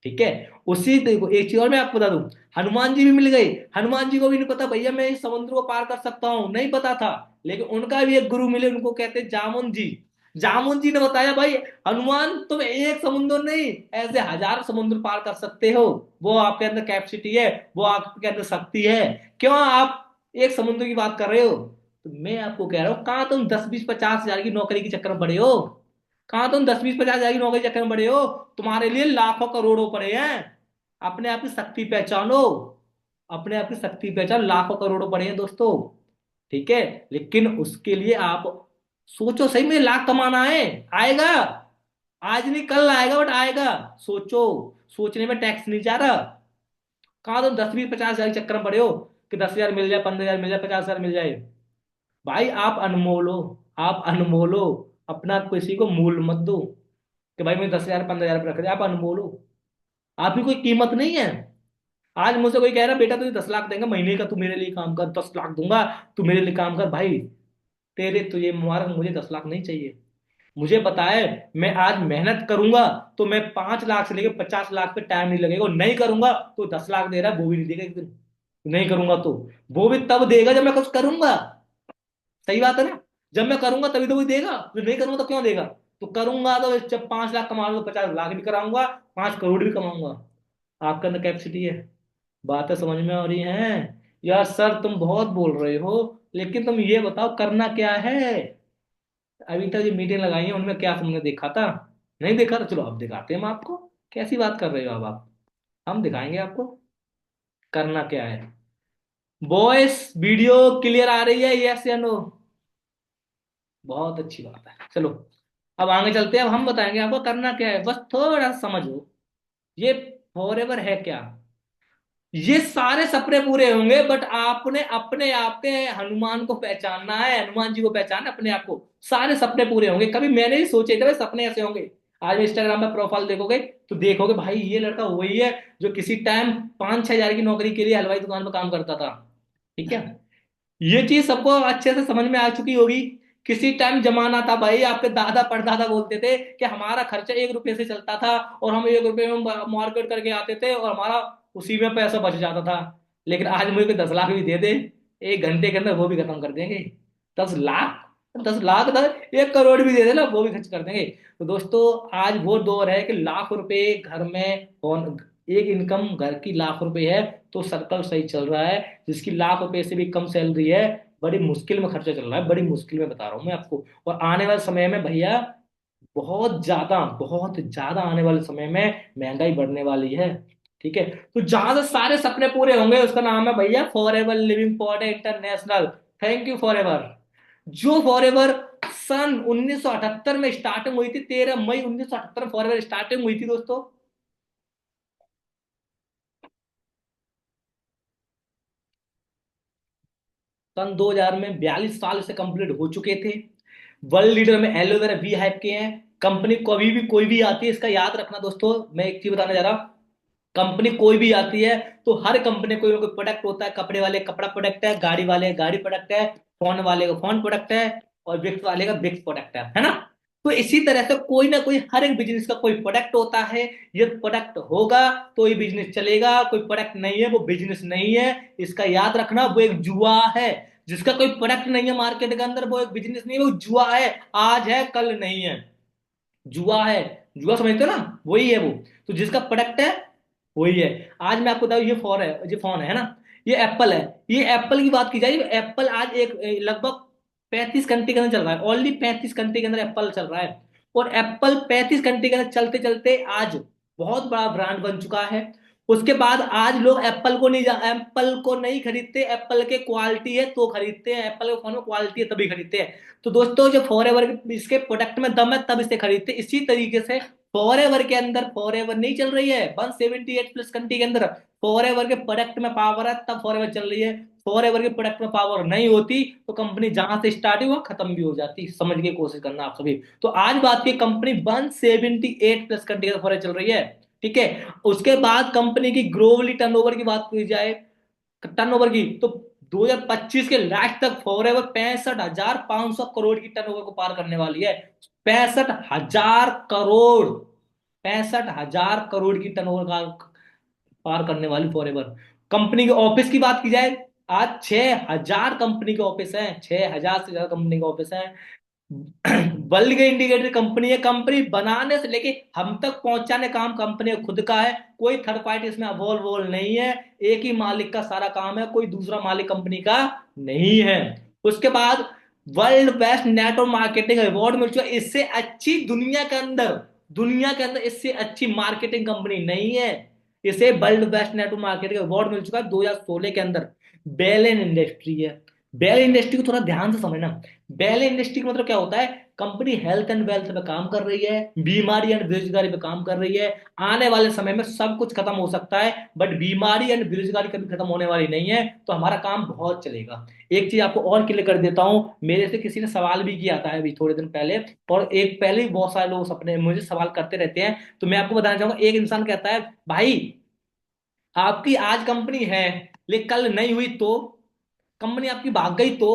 ठीक है। उसी देखो एक चीज और मैं आपको बता दूं, हनुमान जी भी मिल गए। हनुमान जी को भी नहीं पता भैया मैं इस समुद्र को पार कर सकता हूं, नहीं पता था। लेकिन उनका भी एक गुरु मिले, उनको कहते हैं जामुन जी। जामुन जी ने बताया भाई हनुमान तुम एक समुद्र नहीं, ऐसे हजार समुद्र पार कर सकते हो, वो आपके अंदर कैपेसिटी है, वो आपके अंदर शक्ति है। क्यों आप एक समुद्र की बात कर रहे हो? तो मैं आपको कह रहा हूं, कहाँ तुम 10 20 50 हजार की नौकरी के चक्कर में पड़े हो? कहाँ तुम 10 20 50 हजार की नौकरी के चक्कर में पड़े हो? तुम्हारे लिए लाखों करोड़ों पड़े हैं। अपने आप की शक्ति पहचानो, अपने आप की शक्ति पहचान, लाखों करोड़ों पड़े हैं दोस्तों। ठीक है। लेकिन उसके लिए आप सोचो सही में, लाख कमाना है, आएगा, आज नहीं कल आएगा, बट आएगा। सोचो, सोचने में टैक्स नहीं जा रहा। कहाँ तुम 10 20 50 हजार के चक्कर में पड़े हो कि 10 हजार मिल जाए, 15 हजार मिल जाए, 50 हजार मिल जाए। भाई आप अनमोल हो, आप अनमोल हो। अपना किसी को मूल मत दो कि भाई मैं 10 हजार 15 हजार पे रख दे, आप अनमोल हो, आपकी कोई कीमत नहीं है। आज मुझसे कोई कह रहा बेटा तुझे 10 लाख देंगे महीने का, तू मेरे लिए काम कर, 10 लाख दूंगा, तू मेरे लिए काम कर, भाई तेरे तुझे मुबारक, मुझे 10 लाख नहीं चाहिए। मुझे पता है मैं आज मेहनत करूंगा तो मैं 5 लाख से लेकर 50 लाख पे टाइम नहीं लगेगा, और नहीं करूंगा तो 10 लाख दे रहा है वो भी नहीं देगा एक दिन। नहीं करूंगा तो वो भी तब देगा जब मैं कुछ करूंगा। सही बात है ना? जब मैं करूंगा तभी तो वो देगा, तो नहीं करूंगा तो क्यों देगा? तो करूंगा तो जब 5 लाख कमा लूंगा, 50 लाख भी कराऊंगा, 5 करोड़ भी कमाऊंगा। आपके अंदर कैपेसिटी है। बातें समझ में आ रही हैं? यार सर तुम बहुत बोल रहे हो, लेकिन तुम ये बताओ करना क्या है। अभी तक जो मीटिंग लगाई है उनमें क्या तुमने देखा था? नहीं देखा? तो चलो अब दिखाते हैं हम आपको। कैसी बात कर रहे हो अब आप? हम दिखाएंगे आपको करना क्या है। वॉइस वीडियो क्लियर आ रही है, यस या नो? बहुत अच्छी बात है, चलो अब आगे चलते हैं। अब हम बताएंगे आपको करना क्या है, बस थोड़ा सा समझो। ये फॉरएवर है क्या? ये सारे सपने पूरे होंगे, बट आपने अपने आप के हनुमान को पहचानना है, हनुमान जी को पहचानना अपने आप को। सारे सपने पूरे होंगे। कभी मैंने भी सोचे थे भाई सपने ऐसे होंगे। आज इंस्टाग्राम पे प्रोफाइल देखोगे तो देखोगे भाई ये लड़का वही है जो किसी टाइम 5-6 हजार की नौकरी के लिए हलवाई दुकान पर काम करता था। ठीक है? ये चीज सबको अच्छे से समझ में आ चुकी होगी। किसी टाइम जमाना था भाई, आपके दादा परदादा बोलते थे कि हमारा खर्चा 1 रुपए से चलता था, और हम 1 रुपए में मार्केट करके आते थे और हमारा उसी में पैसा बच जाता था। लेकिन आज मुझे कोई 10 लाख भी दे दे, 1 घंटे के अंदर वो भी खत्म कर देंगे। 10 लाख, 10 लाख, 1 करोड़ भी दे देना वो भी खर्च कर देंगे। तो दोस्तों आज वो दौर है कि लाख रुपए घर में एक इनकम घर की लाख रुपए है तो सर्कल सही चल रहा है। जिसकी लाख रुपए से भी कम सैलरी है, बड़ी मुश्किल में खर्चा चल रहा है, बड़ी मुश्किल में बता रहा हूं मैं आपको। और आने वाले समय में भैया बहुत ज्यादा आने वाले समय में महंगाई बढ़ने वाली है। ठीक है? तो जहां से सारे सपने पूरे होंगे उसका नाम है भैया for ever living pod international. Thank you for ever. जो फॉर एवर सन 1978 में स्टार्टिंग हुई थी, 13 मई 1978 में फॉर एवर स्टार्टिंग हुई थी दोस्तों। सन 2000 में 42 साल से कंप्लीट हो चुके थे। वर्ल्ड लीडर में एलोवेरा वी हाइप के हैं। कंपनी कभी भी कोई भी आती है, इसका याद रखना दोस्तों। मैं एक चीज बताने जा रहा हूं। कंपनी कोई भी आती है तो हर कंपनी कोई ना कोई प्रोडक्ट होता है। कपड़े वाले कपड़ा प्रोडक्ट है, गाड़ी वाले गाड़ी प्रोडक्ट है, फोन वाले का फोन प्रोडक्ट है, और ब्रिक्स वाले का ब्रिक्स प्रोडक्ट है ना? तो इसी तरह से कोई ना कोई हर एक बिजनेस का कोई प्रोडक्ट होता है। ये प्रोडक्ट होगा तो ये बिजनेस चलेगा, कोई प्रोडक्ट नहीं है वो बिजनेस नहीं है। इसका याद रखना, वो एक जुआ है। जिसका कोई प्रोडक्ट नहीं है मार्केट के अंदर वो एक बिजनेस नहीं है, वो जुआ है। आज है कल नहीं है, जुआ है। जुआ समझते हो ना? वही है वो। तो जिसका प्रोडक्ट है वही है। आज मैं आपको बताऊं, ये फोन है, ये फोन है ना, ये एप्पल है। ये एप्पल की बात की जाए, एप्पल आज एक लगभग 35 कंट्री के अंदर चल रहा है। ओनली 35 कंट्री के अंदर एप्पल चल रहा है। और एप्पल 35 कंट्री के अंदर चलते चलते आज बहुत बड़ा ब्रांड बन चुका है। उसके बाद आज लोग एप्पल को नहीं खरीदते। एप्पल के क्वालिटी है तो खरीदते हैं, एप्पल के फोन में क्वालिटी है तभी खरीदते हैं। तो दोस्तों जो फॉर एवर इसके प्रोडक्ट में दम है तब इसे खरीदते। इसी तरीके से फॉर एवर के अंदर फॉर एवर नहीं चल रही है 178 प्लस कंट्री के अंदर। फॉर एवर के प्रोडक्ट में पावर है तब फॉर एवर चल रही है। फॉर एवर के प्रोडक्ट में पावर नहीं होती तो कंपनी जहां से स्टार्ट हुई वहां खत्म भी हो जाती। समझ के कोशिश करना आप सभी। तो आज बात की कंपनी 178 प्लस कंट्री का फॉर एवर चल रही है। ठीक है? उसके बाद कंपनी की ग्लोबली टर्नओवर की बात की जाए, टर्नओवर की, तो 2025 के लास्ट तक फॉरएवर 65,500 करोड़ की टर्नओवर को पार करने वाली है। 65,000 करोड़, 65,000 करोड़ की टर्नओवर का पार करने वाली फॉरएवर। कंपनी के ऑफिस की बात की जाए, आज 6,000 कंपनी के ऑफिस हैं, 6,000 से ज्यादा कंपनी के ऑफिस हैं। वर्ल्ड के इंडिकेटर कंपनी है। कंपनी बनाने से लेके हम तक पहुंचाने काम कंपनी खुद का है। कोई थर्ड पार्टी इसमें अवॉल्व वोल नहीं है। एक ही मालिक का सारा काम है, कोई दूसरा मालिक कंपनी का नहीं है। उसके बाद world best network marketing award मिल चुका है। इससे अच्छी दुनिया के अंदर इससे अच्छी मार्केटिंग कंपनी नहीं है। इसे world best network marketing award मिल चुका है 2016 के अंदर। बेलन इंडस्ट्री है। बेल इंडस्ट्री को थोड़ा ध्यान से समझना। बेल इंडस्ट्री का मतलब क्या होता है? कंपनी हेल्थ एंड वेल्थ पे काम कर रही है, बीमारी एंड बेरोजगारी पे काम कर रही है। आने वाले समय में सब कुछ खत्म हो सकता है, बट बीमारी एंड बेरोजगारी कभी खत्म होने वाली नहीं है। तो हमारा काम बहुत चलेगा। एक चीज आपको और क्लियर कर देता हूं। मेरे से किसी ने सवाल भी किया था अभी थोड़े दिन पहले, और एक पहले ही बहुत सारे लोग अपने मुझे सवाल करते रहते हैं। तो मैं आपको बताना चाहूंगा, एक इंसान कहता है भाई आपकी आज कंपनी है लेकिन कल नहीं हुई तो, कंपनी आपकी भाग गई तो।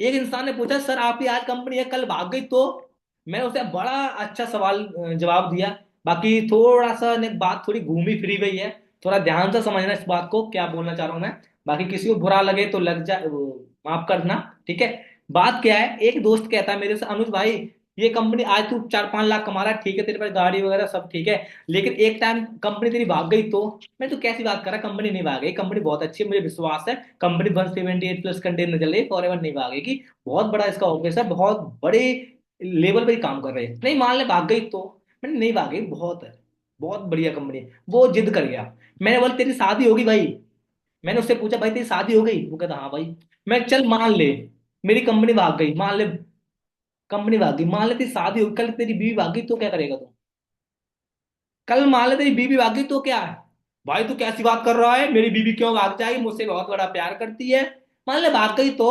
एक इंसान ने पूछा सर आपकी आज कंपनी है कल भाग गई तो। मैं उसे बड़ा अच्छा सवाल जवाब दिया। बाकी थोड़ा सा बात थोड़ी घूमी फिरी गई है। थोड़ा ध्यान से समझना इस बात को क्या बोलना चाह रहा हूं मैं। बाकी किसी को बुरा लगे तो लग जाए, माफ करना। ठीक है? बात क्या है, एक दोस्त कहता है मेरे से अनुज भाई ये कंपनी आज तू 4-5 लाख कमा रहा है, ठीक है, तेरे पास गाड़ी वगैरह सब ठीक है, लेकिन एक टाइम कंपनी तेरी भाग गई तो। मैं तो कैसी बात कर रहा, कंपनी नहीं भागेगी, कंपनी बहुत अच्छी है, मुझे विश्वास है। कंपनी 178 प्लस कंटेनर चल रही है, फॉर एवर नहीं भागेगी। बहुत बड़ा इसका ऑफिस है, बहुत बड़े लेवल पे काम कर रहे हैं। नहीं मान ले भाग गई तो, मैंने नहीं भागेगी, बहुत है, बहुत बढ़िया कंपनी है। वो जिद कर गया। मैंने बोला तेरी शादी होगी भाई, मैंने उससे पूछा भाई तेरी शादी हो गई, वो कहता हाँ भाई। मैं चल मान ले मेरी कंपनी भाग गई, मान ले कंपनी भाग गई, मान ले तेरी शादी होगी, कल तेरी बीवी भाग गई तो क्या करेगा तू? कल मान ले तेरी बीवी भाग गई तो क्या है? भाई तू कैसी बात कर रहा है, मेरी बीवी क्यों भाग जाएगी, मुझसे बहुत बड़ा प्यार करती है। मान ले भाग गई तो।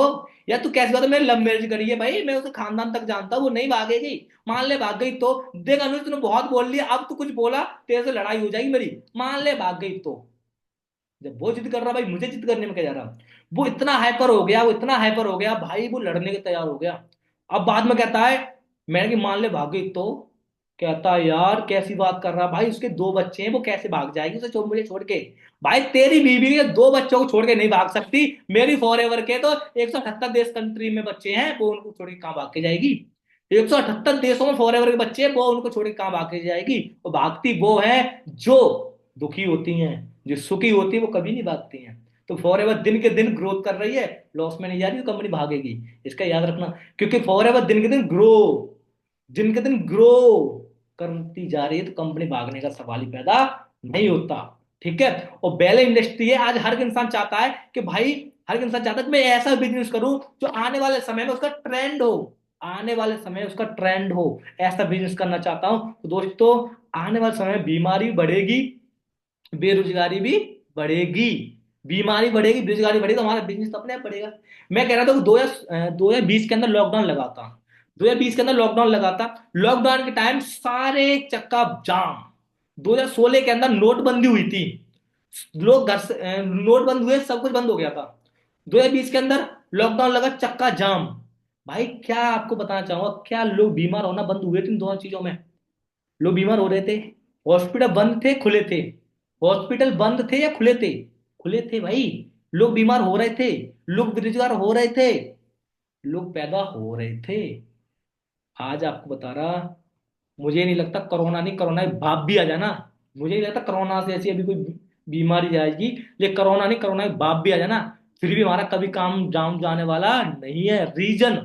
यार तू कैसी बात है, मैंने लव मैरिज करी है भाई, मैं उसे खानदान तक जानता हूँ, वो नहीं भागेगी। मान ले भाग गई तो। देख अनुज तूने बहुत बोल लिया, अब तू कुछ बोला तेरे से लड़ाई हो जाएगी मेरी। मान ले भाग गई तो। जब वो जिद कर रहा भाई, मुझे जिद करने में क्या जा रहा। वो इतना हाइपर हो गया, वो इतना हाइपर हो गया भाई, वो लड़ने के तैयार हो गया। अब बाद में कहता है, मैंने कि मान ले भाग गई तो। कहता है यार कैसी बात कर रहा भाई, उसके 2 बच्चे हैं, वो कैसे भाग जाएगी उसे छोड़, मुझे छोड़ के। भाई तेरी बीवी के 2 बच्चों को छोड़ के नहीं भाग सकती, मेरी फॉर एवर के तो 178 देश कंट्री में बच्चे हैं, वो उनको छोड़ के कहाँ भाग के जाएगी? 178 देशों में फॉर एवर के बच्चे हैं, वो उनको छोड़ के कहाँ भाग के जाएगी? वो भागती वो है जो दुखी होती हैं, जो सुखी होती है वो कभी नहीं भागती हैं। तो फॉर एवर दिन के दिन ग्रोथ कर रही है, लॉस में नहीं जा रही, तो कंपनी भागेगी। इसका याद रखना। क्योंकि फॉर एवर दिन के दिन ग्रो, दिन के दिन ग्रो करती जा रही है, तो कंपनी भागने का सवाल ही पैदा नहीं होता। ठीक है। और पहले इंडस्ट्री है, आज हर एक इंसान चाहता है कि भाई, हर एक इंसान चाहता है कि मैं ऐसा बिजनेस करूं जो आने वाले समय में उसका ट्रेंड हो, आने वाले समय में उसका ट्रेंड हो। ऐसा बिजनेस करना चाहता हूं। तो दोस्तों, आने वाले समय में बीमारी बढ़ेगी, बेरोजगारी भी बढ़ेगी। बीमारी बढ़ेगी, बेरोजगारी बढ़ेगी, तो हमारा बिजनेस तो अपने आप बढ़ेगा। मैं कह रहा था कि 2020 के अंदर लॉकडाउन लगाता, 2020 के अंदर लॉकडाउन लगाता, लॉकडाउन के टाइम सारे चक्का जाम। 2016 के अंदर नोटबंदी हुई थी, लोग घर से नोटबंद हुए, सब कुछ बंद हो गया था। 2020 के अंदर लॉकडाउन लगा, चक्का जाम। भाई क्या आपको बताना चाहूंगा, क्या लोग बीमार होना बंद हुए थे इन दोनों चीजों में? लोग बीमार हो रहे थे, हॉस्पिटल बंद थे खुले थे, हॉस्पिटल बंद थे या खुले थे? खुले थे भाई। लोग बीमार हो रहे थे, लोग बेरोजगार हो रहे थे, लोग पैदा हो रहे थे। आज आपको बता रहा, मुझे नहीं लगता कोरोना नहीं, कोरोना के बाप भी आ जाना, मुझे नहीं लगता कोरोना से ऐसी अभी कोई बीमारी जाएगी, ये कोरोना नहीं, कोरोना के बाप भी आ जाना, फिर भी हमारा कभी काम जाम जाने वाला नहीं है। रीजन,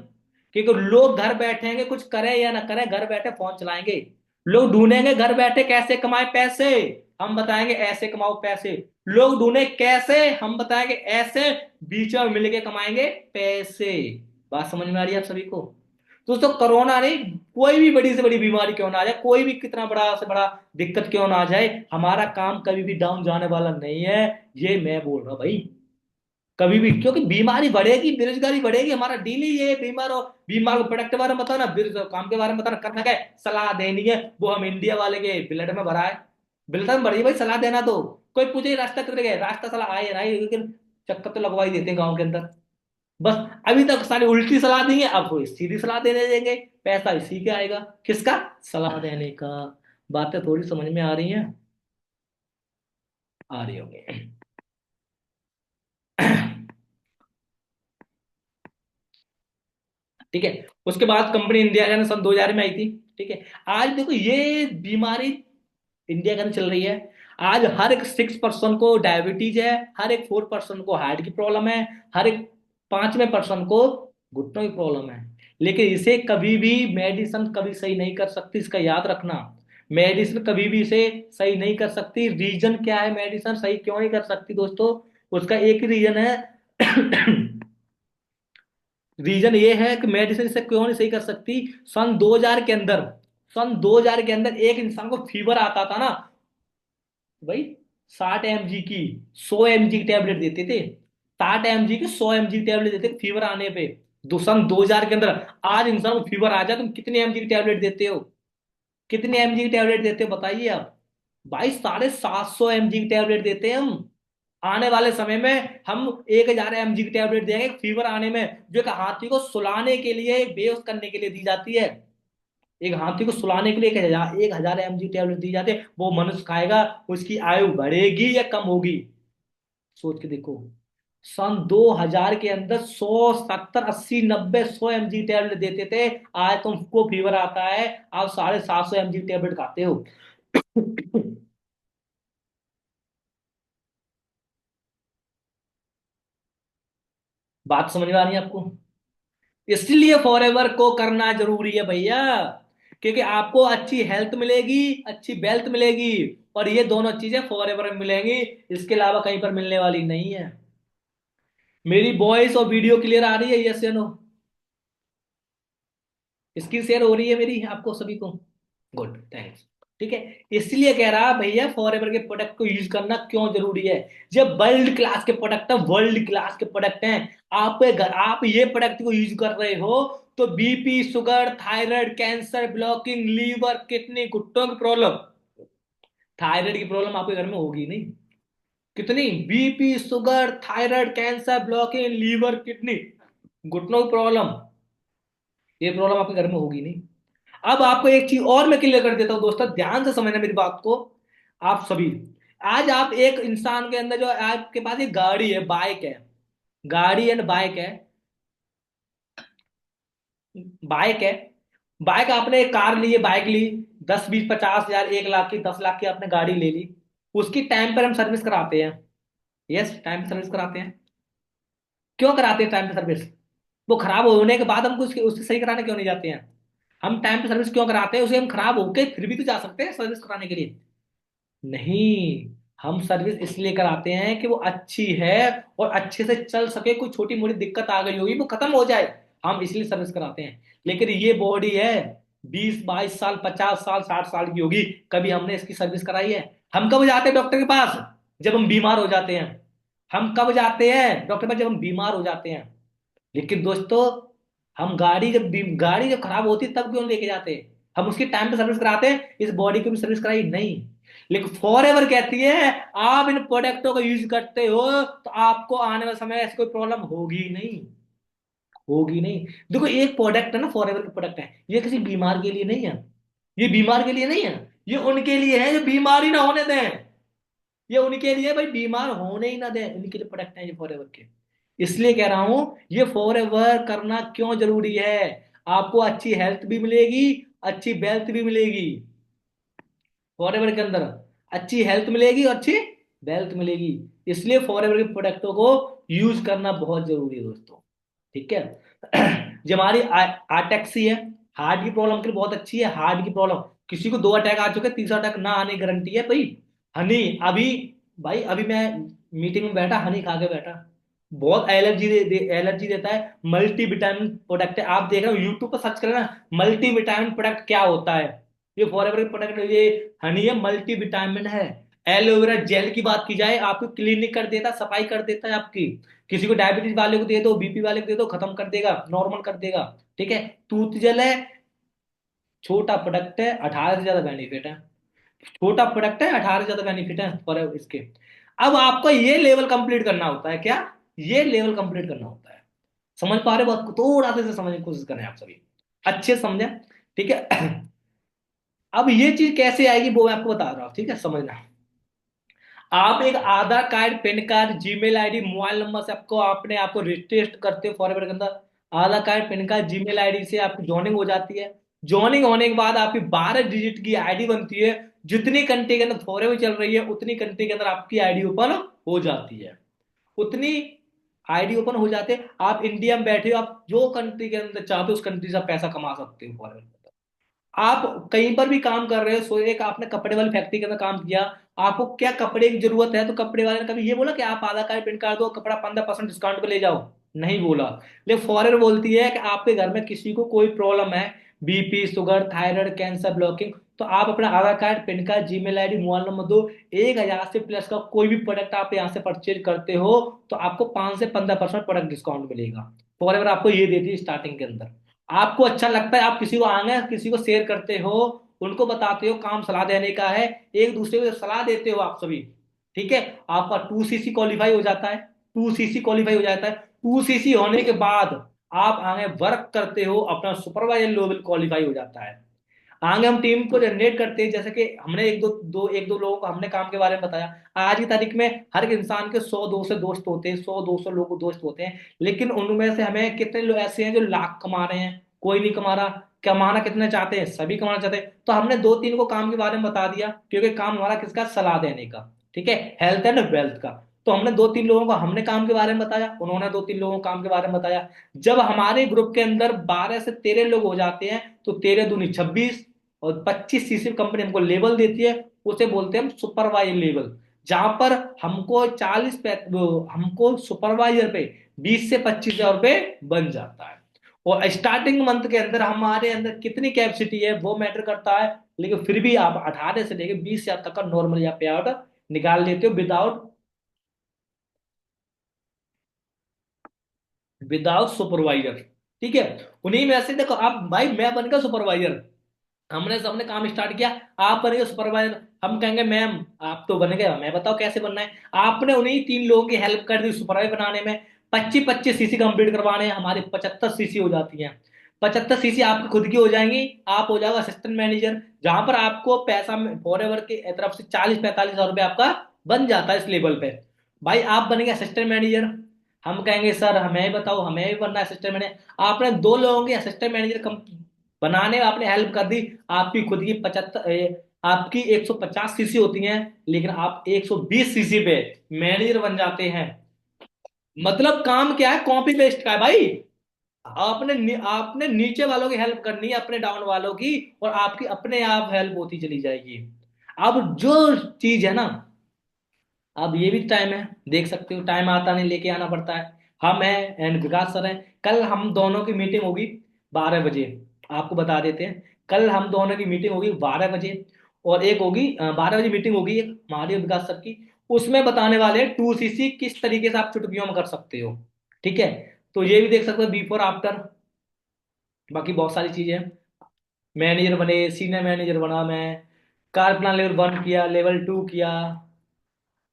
क्योंकि लोग घर बैठेंगे, कुछ करें या ना करें, घर बैठे फोन चलाएंगे। लोग ढूंढेंगे घर बैठे कैसे कमाए पैसे, हम बताएंगे ऐसे कमाओ पैसे। लोग ढूंढे कैसे, हम बताएंगे ऐसे, बीच में मिलके कमाएंगे पैसे। बात समझ में आ रही है आप सभी को? दोस्तों कोरोना नहीं, कोई भी बड़ी से बड़ी बीमारी क्यों ना आ जाए, कोई भी कितना बड़ा से बड़ा दिक्कत क्यों ना आ जाए, हमारा काम कभी भी डाउन जाने वाला नहीं है। ये मैं बोल रहा हूं भाई, कभी भी। क्योंकि बीमारी बढ़ेगी, बेरोजगारी बढ़ेगी, हमारा डेली ये बीमार हो, बीमार को प्रोडक्ट के बारे में बताना, काम के बारे में बताना, करना क्या है, सलाह देनी है। वो हम इंडिया वाले के ब्लड में भरा है, ब्लड में भरी है भाई, सलाह देना। तो कोई पूछे रास्ता किधर गए, रास्ता सलाह आए ना आए, लेकिन चक्कर तो लगवा ही देते हैं गाँव के अंदर। बस अभी तक सारी उल्टी सलाह दी है, अब कोई सीधी सलाह देने देंगे, पैसा इसी के आएगा, किसका? सलाह देने का। बातें थोड़ी समझ में आ रही हैं? आ रही होंगी। ठीक है। उसके बाद कंपनी इंडिया के अंदर सन 2000 में आई थी। ठीक है। आज देखो ये बीमारी इंडिया के अंदर चल रही है। आज हर एक 6 पर्सन को डायबिटीज है, हर एक 4 पर्सन को हार्ट की प्रॉब्लम है, हर एक 5वें पर्सन को घुटनों की प्रॉब्लम है। लेकिन इसे कभी भी मेडिसिन कभी सही नहीं कर सकती, इसका याद रखना। मेडिसिन कभी भी इसे सही नहीं कर सकती। रीजन क्या है, मेडिसिन सही क्यों नहीं कर सकती दोस्तों? उसका एक ही रीजन है। रीजन ये है कि मेडिसिन से क्यों नहीं सही कर सकती। सन 2000 के अंदर, सन 2000 के अंदर एक इंसान को फीवर आता था ना भाई, 60 mg की, 100 mg की टैबलेट देते थे। 60 mg की, 100 mg की टैबलेट देते थे फीवर आने पे। सन 2000 के अंदर। आज इंसान को फीवर आ जाए, तुम कितने एमजी की टैबलेट देते हो? कितने एमजी की टैबलेट देते हो बताइए आप? भाई 750 mg की टैबलेट देते हैं हम। आने वाले समय में हम 1000 mg की टैबलेट देंगे फीवर आने में, जो एक हाथी को सुलाने के लिए, बेहोश करने के लिए दी जाती है। एक हाथी को सुलाने के लिए 1000 mg टैबलेट दी जाती है, वो मनुष्य खाएगा, उसकी आयु बढ़ेगी या कम होगी? सोच के देखो। सन 2000 के अंदर 100 70 80 90 100 mg टेबलेट देते थे। आज तुमको फीवर आता है, आप 750 mg टेबलेट खाते हो। बात समझ में आ रही है आपको? इसलिए फॉरएवर को करना जरूरी है भैया, क्योंकि आपको अच्छी हेल्थ मिलेगी, अच्छी वेल्थ मिलेगी, और ये दोनों चीजें फॉरएवर में मिलेंगी, इसके अलावा कहीं पर मिलने वाली नहीं है। मेरी वॉइस और वीडियो क्लियर आ रही है? यस या नो? स्क्रीन शेयर हो रही है मेरी आपको सभी को? Good, thanks. ठीक है। इसलिए कह रहा भैया फॉरएवर के प्रोडक्ट को यूज करना क्यों जरूरी है। जब वर्ल्ड क्लास के प्रोडक्ट है, वर्ल्ड क्लास के प्रोडक्ट हैं, आप ये प्रोडक्ट को यूज कर रहे हो, तो BP, sugar, thyroid, cancer, blocking, liver, kidney, घुट्टों की प्रॉब्लम, थायराइड की प्रॉब्लम आपके घर में होगी नहीं? कितनी? BP, sugar, thyroid, cancer, blocking, liver, kidney, घुटनों की प्रॉब्लम, ये प्रॉब्लम आपके घर में होगी नहीं? अब आपको एक चीज और मैं क्लियर कर देता हूं दोस्तों, ध्यान से समझना मेरी बात को, आप सभी। आज आप एक इंसान के अंदर जो आपके पास एक गाड़ी है, बाइक है, गाड़ी एंड बाइक है, बाइक है, बाइक आपने एक कार ली है, बाइक ली, 10 20 50 हजार, 1 लाख की, 10 लाख की आपने गाड़ी ले ली, उसकी टाइम पर हम सर्विस कराते हैं। यस, टाइम पर सर्विस कराते हैं। क्यों कराते हैं टाइम पे सर्विस? वो खराब होने के बाद हम उसके उससे सही कराने क्यों नहीं जाते हैं? हम टाइम पे सर्विस क्यों कराते हैं? उसे हम खराब होके फिर भी तो जा सकते हैं सर्विस कराने के लिए। नहीं, हम सर्विस इसलिए कराते हैं कि वो अच्छी है और अच्छे से चल सके, कोई छोटी मोटी दिक्कत आ गई होगी वो खत्म हो जाए, हम इसलिए सर्विस कराते हैं। लेकिन ये बॉडी है 20 22 साल, 50 साल, 60 साल की होगी, कभी हमने इसकी सर्विस कराई है? हम कब जाते हैं डॉक्टर के पास? जब हम बीमार हो जाते हैं। हम कब जाते हैं डॉक्टर के पास? जब हम बीमार हो जाते हैं। लेकिन दोस्तों, हम गाड़ी जब खराब होती है तब क्यों लेके जाते हैं? हम उसकी टाइम पे सर्विस कराते हैं, इस बॉडी की भी सर्विस कराई नहीं। लेकिन फॉरएवर कहती है आप इन प्रोडक्टों का यूज करते हो तो आपको आने वाले समय ऐसी कोई प्रॉब्लम होगी नहीं, होगी नहीं। देखो, एक प्रोडक्ट है ना, फॉरएवर के प्रोडक्ट है, ये किसी बीमार के लिए नहीं है, ये बीमार के लिए नहीं है, ये उनके लिए है जो बीमारी ना होने दें, ये उनके लिए भाई बीमार होने ही ना दें, उनके लिए प्रोडक्ट है ये फॉरएवर के। इसलिए कह रहा हूं ये फॉरएवर करना क्यों जरूरी है। आपको अच्छी हेल्थ भी मिलेगी, अच्छी वेल्थ भी मिलेगी, फॉरएवर के अंदर अच्छी हेल्थ मिलेगी और अच्छी वेल्थ मिलेगी। इसलिए फॉरएवर के प्रोडक्टों को यूज करना बहुत जरूरी है दोस्तों। ठीक है। जो हमारी आटेक्सी है, हार्ट की प्रॉब्लम के लिए बहुत अच्छी है। हार्ट की प्रॉब्लम, किसी को 2 अटैक आ चुके, तीसरा अटैक ना आने की गारंटी है भाई। हनी, अभी भाई अभी मैं मीटिंग में बैठा, हनी खा के बैठा, बहुत एलर्जी देता है, मल्टी विटामिन प्रोडक्ट है। आप देख रहे हो यूट्यूब पर सर्च करें ना, मल्टी विटामिन प्रोडक्ट क्या होता है, ये फॉरएवर प्रोडक्ट, ये हनी है, मल्टी विटामिन है। एलोवेरा जेल की बात की जाए, आपको क्लिनिक कर देता, सफाई कर देता है आपकी। किसी को डायबिटीज वाले को दे दो, बीपी वाले को दे दो, खत्म कर देगा, नॉर्मल कर देगा। ठीक है। टूथ जेल है, छोटा प्रोडक्ट है, 18 से ज्यादा बेनिफिट है, छोटा प्रोडक्ट है, 18 से ज्यादा बेनिफिट है पर इसके। अब आपको ये लेवल कंप्लीट करना होता है, क्या? ये लेवल कंप्लीट करना होता है। समझ पा रहे हो बात को? थोड़ा सा इसे समझने की कोशिश करें आप सभी, अच्छे से समझें। ठीक है। अब ये चीज कैसे आएगी वो मैं आपको बता रहा हूं, ठीक है, समझना। आप एक Aadhaar card, PAN card, Gmail ID, mobile number से आपको अपने आपको रजिस्टर करते हो फॉरएवर के अंदर। Aadhaar card, PAN card, Gmail ID से आपकी जॉइनिंग हो जाती है। जॉइनिंग होने के बाद आपकी 12 डिजिट की आईडी बनती है। जितनी कंट्री के अंदर फॉरएवर चल रही है उतनी कंट्री के अंदर आपकी आईडी ओपन हो जाती है, उतनी आईडी ओपन हो जाते हैं। आप इंडिया में बैठे हो, आप जो कंट्री के अंदर चाहते हो उस कंट्री से आप पैसा कमा सकते हो फॉरएवर। आप कहीं पर भी काम कर रहे हो, सो एक आपने कपड़े वाली फैक्ट्री के अंदर काम किया, आपको क्या कपड़े की जरूरत है, तो कपड़े वाले ने कभी ये बोला कि आप आधार कार्ड प्रिंट कर दो, कपड़ा 15% डिस्काउंट पे ले जाओ? नहीं बोला। लेकिन फॉरेन बोलती है कि आपके घर में किसी को कोई प्रॉब्लम है, BP, sugar, thyroid, cancer, blocking, तो आप अपना Aadhaar card, PAN card, Gmail ID, mobile number दो, 1,000 से प्लस का कोई भी प्रोडक्ट आप यहाँ से परचेज करते हो तो आपको 5 से 15% प्रोडक्ट डिस्काउंट मिलेगा। फॉरएवर आपको ये देती है स्टार्टिंग के अंदर। आपको अच्छा लगता है, आप किसी को आगे किसी को शेयर करते हो, उनको बताते हो, काम सलाह देने का है, एक दूसरे को सलाह देते हो आप सभी। ठीक है। आपका 2cc क्वालिफाई हो जाता है, 2cc क्वालिफाई हो जाता है, 2cc होने के बाद आप आगे वर्क करते हो, अपना सुपरवाइजर लेवल क्वालिफाई हो जाता है। आगे हम टीम को जनरेट करते हैं, जैसे कि हमने एक दो लोगों को हमने काम के बारे में बताया। आज की तारीख में हर एक इंसान के 100 200 दोस्त होते हैं, 100 200 लोग दोस्त होते हैं, लेकिन उनमें से हमें कितने लोग ऐसे हैं जो लाख कमा रहे हैं, कोई नहीं कमा रहा। कमाना कितने चाहते हैं? सभी कमाना चाहते हैं। तो हमने दो तीन को काम के बारे में बता दिया, क्योंकि काम हमारा किसका? सलाह देने का। ठीक है, हेल्थ एंड वेल्थ का। तो हमने दो तीन लोगों को हमने काम के बारे में बताया, उन्होंने दो तीन लोगों को काम के बारे में बताया। जब हमारे ग्रुप के अंदर 12 से 13 लोग हो जाते हैं, तो 13 दूनी 26, और 25 सीसी कंपनी हमको लेवल देती है, उसे बोलते हैं हम सुपरवाइजर लेवल। जहां पर हमको हमको सुपरवाइजर पे 20 से 25 हजार रुपए बन जाता है। और स्टार्टिंग मंथ के अंदर हमारे अंदर कितनी कैपेसिटी है वो मैटर करता है, लेकिन फिर भी आप 18 से लेकर 20 हजार तक का नॉर्मल या पे आउट निकाल लेते हो, विदाउट विदाउट सुपरवाइजर। ठीक है। उन्हीं में से देखो, आप भाई मैं बन गया सुपरवाइजर, हमने सबने काम स्टार्ट किया, आप बनेंगे सुपरवाइजर। हम कहेंगे मैम आप तो बन गए, मैं बताओ कैसे बनना है। आपने उन्हीं तीन लोगों की हेल्प कर दी सुपरवाइजर बनाने में। 25 25 सीसी कंप्लीट करवाने हैं, हमारी 75 सीसी हो जाती हैं। 75 सीसी आपकी खुद की हो जाएंगी, आप हो जाओगे असिस्टेंट मैनेजर, जहां पर आपको पैसा फॉर एवर की तरफ से 40 45 हजार रुपये आपका बन जाता है इस लेवल पे। भाई आप बनेंगे असिस्टेंट मैनेजर, हम कहेंगे सर हमें बताओ, हमें भी बनना है असिस्टेंट मैनेजर। आपने दो लोगों की असिस्टेंट मैनेजर बनाने में आपने हेल्प कर दी। आपकी खुद की 75 आपकी 150 सीसी होती हैं, लेकिन आप 120 सीसी पे मैनेजर बन जाते हैं। मतलब काम क्या है? कॉपी पेस्ट का है भाई। आपने नीचे वालों की हेल्प करनी है, अपने डाउन वालों की, और आपकी अपने आप हेल्प होती चली जाएगी। अब जो चीज है ना, अब ये भी टाइम है, देख सकते हो टाइम आता नहीं, लेके आना पड़ता है। हम हैं एंड विकास सर हैं, कल हम दोनों की मीटिंग होगी 12 बजे। आपको बता देते हैं, कल हम दोनों की मीटिंग होगी 12 बजे। और एक होगी 12 बजे मीटिंग होगी एक हमारी विकास सर की। उसमें बताने वाले 2 सीसी किस तरीके से आप चुटकियों में कर सकते हो। ठीक है। तो ये भी देख सकते हो बिफोर आफ्टर। बाकी बहुत सारी चीजें हैं। मैनेजर बने, सीनियर मैनेजर बना मैं, कार प्लान लेवल 1 किया, लेवल 2 किया,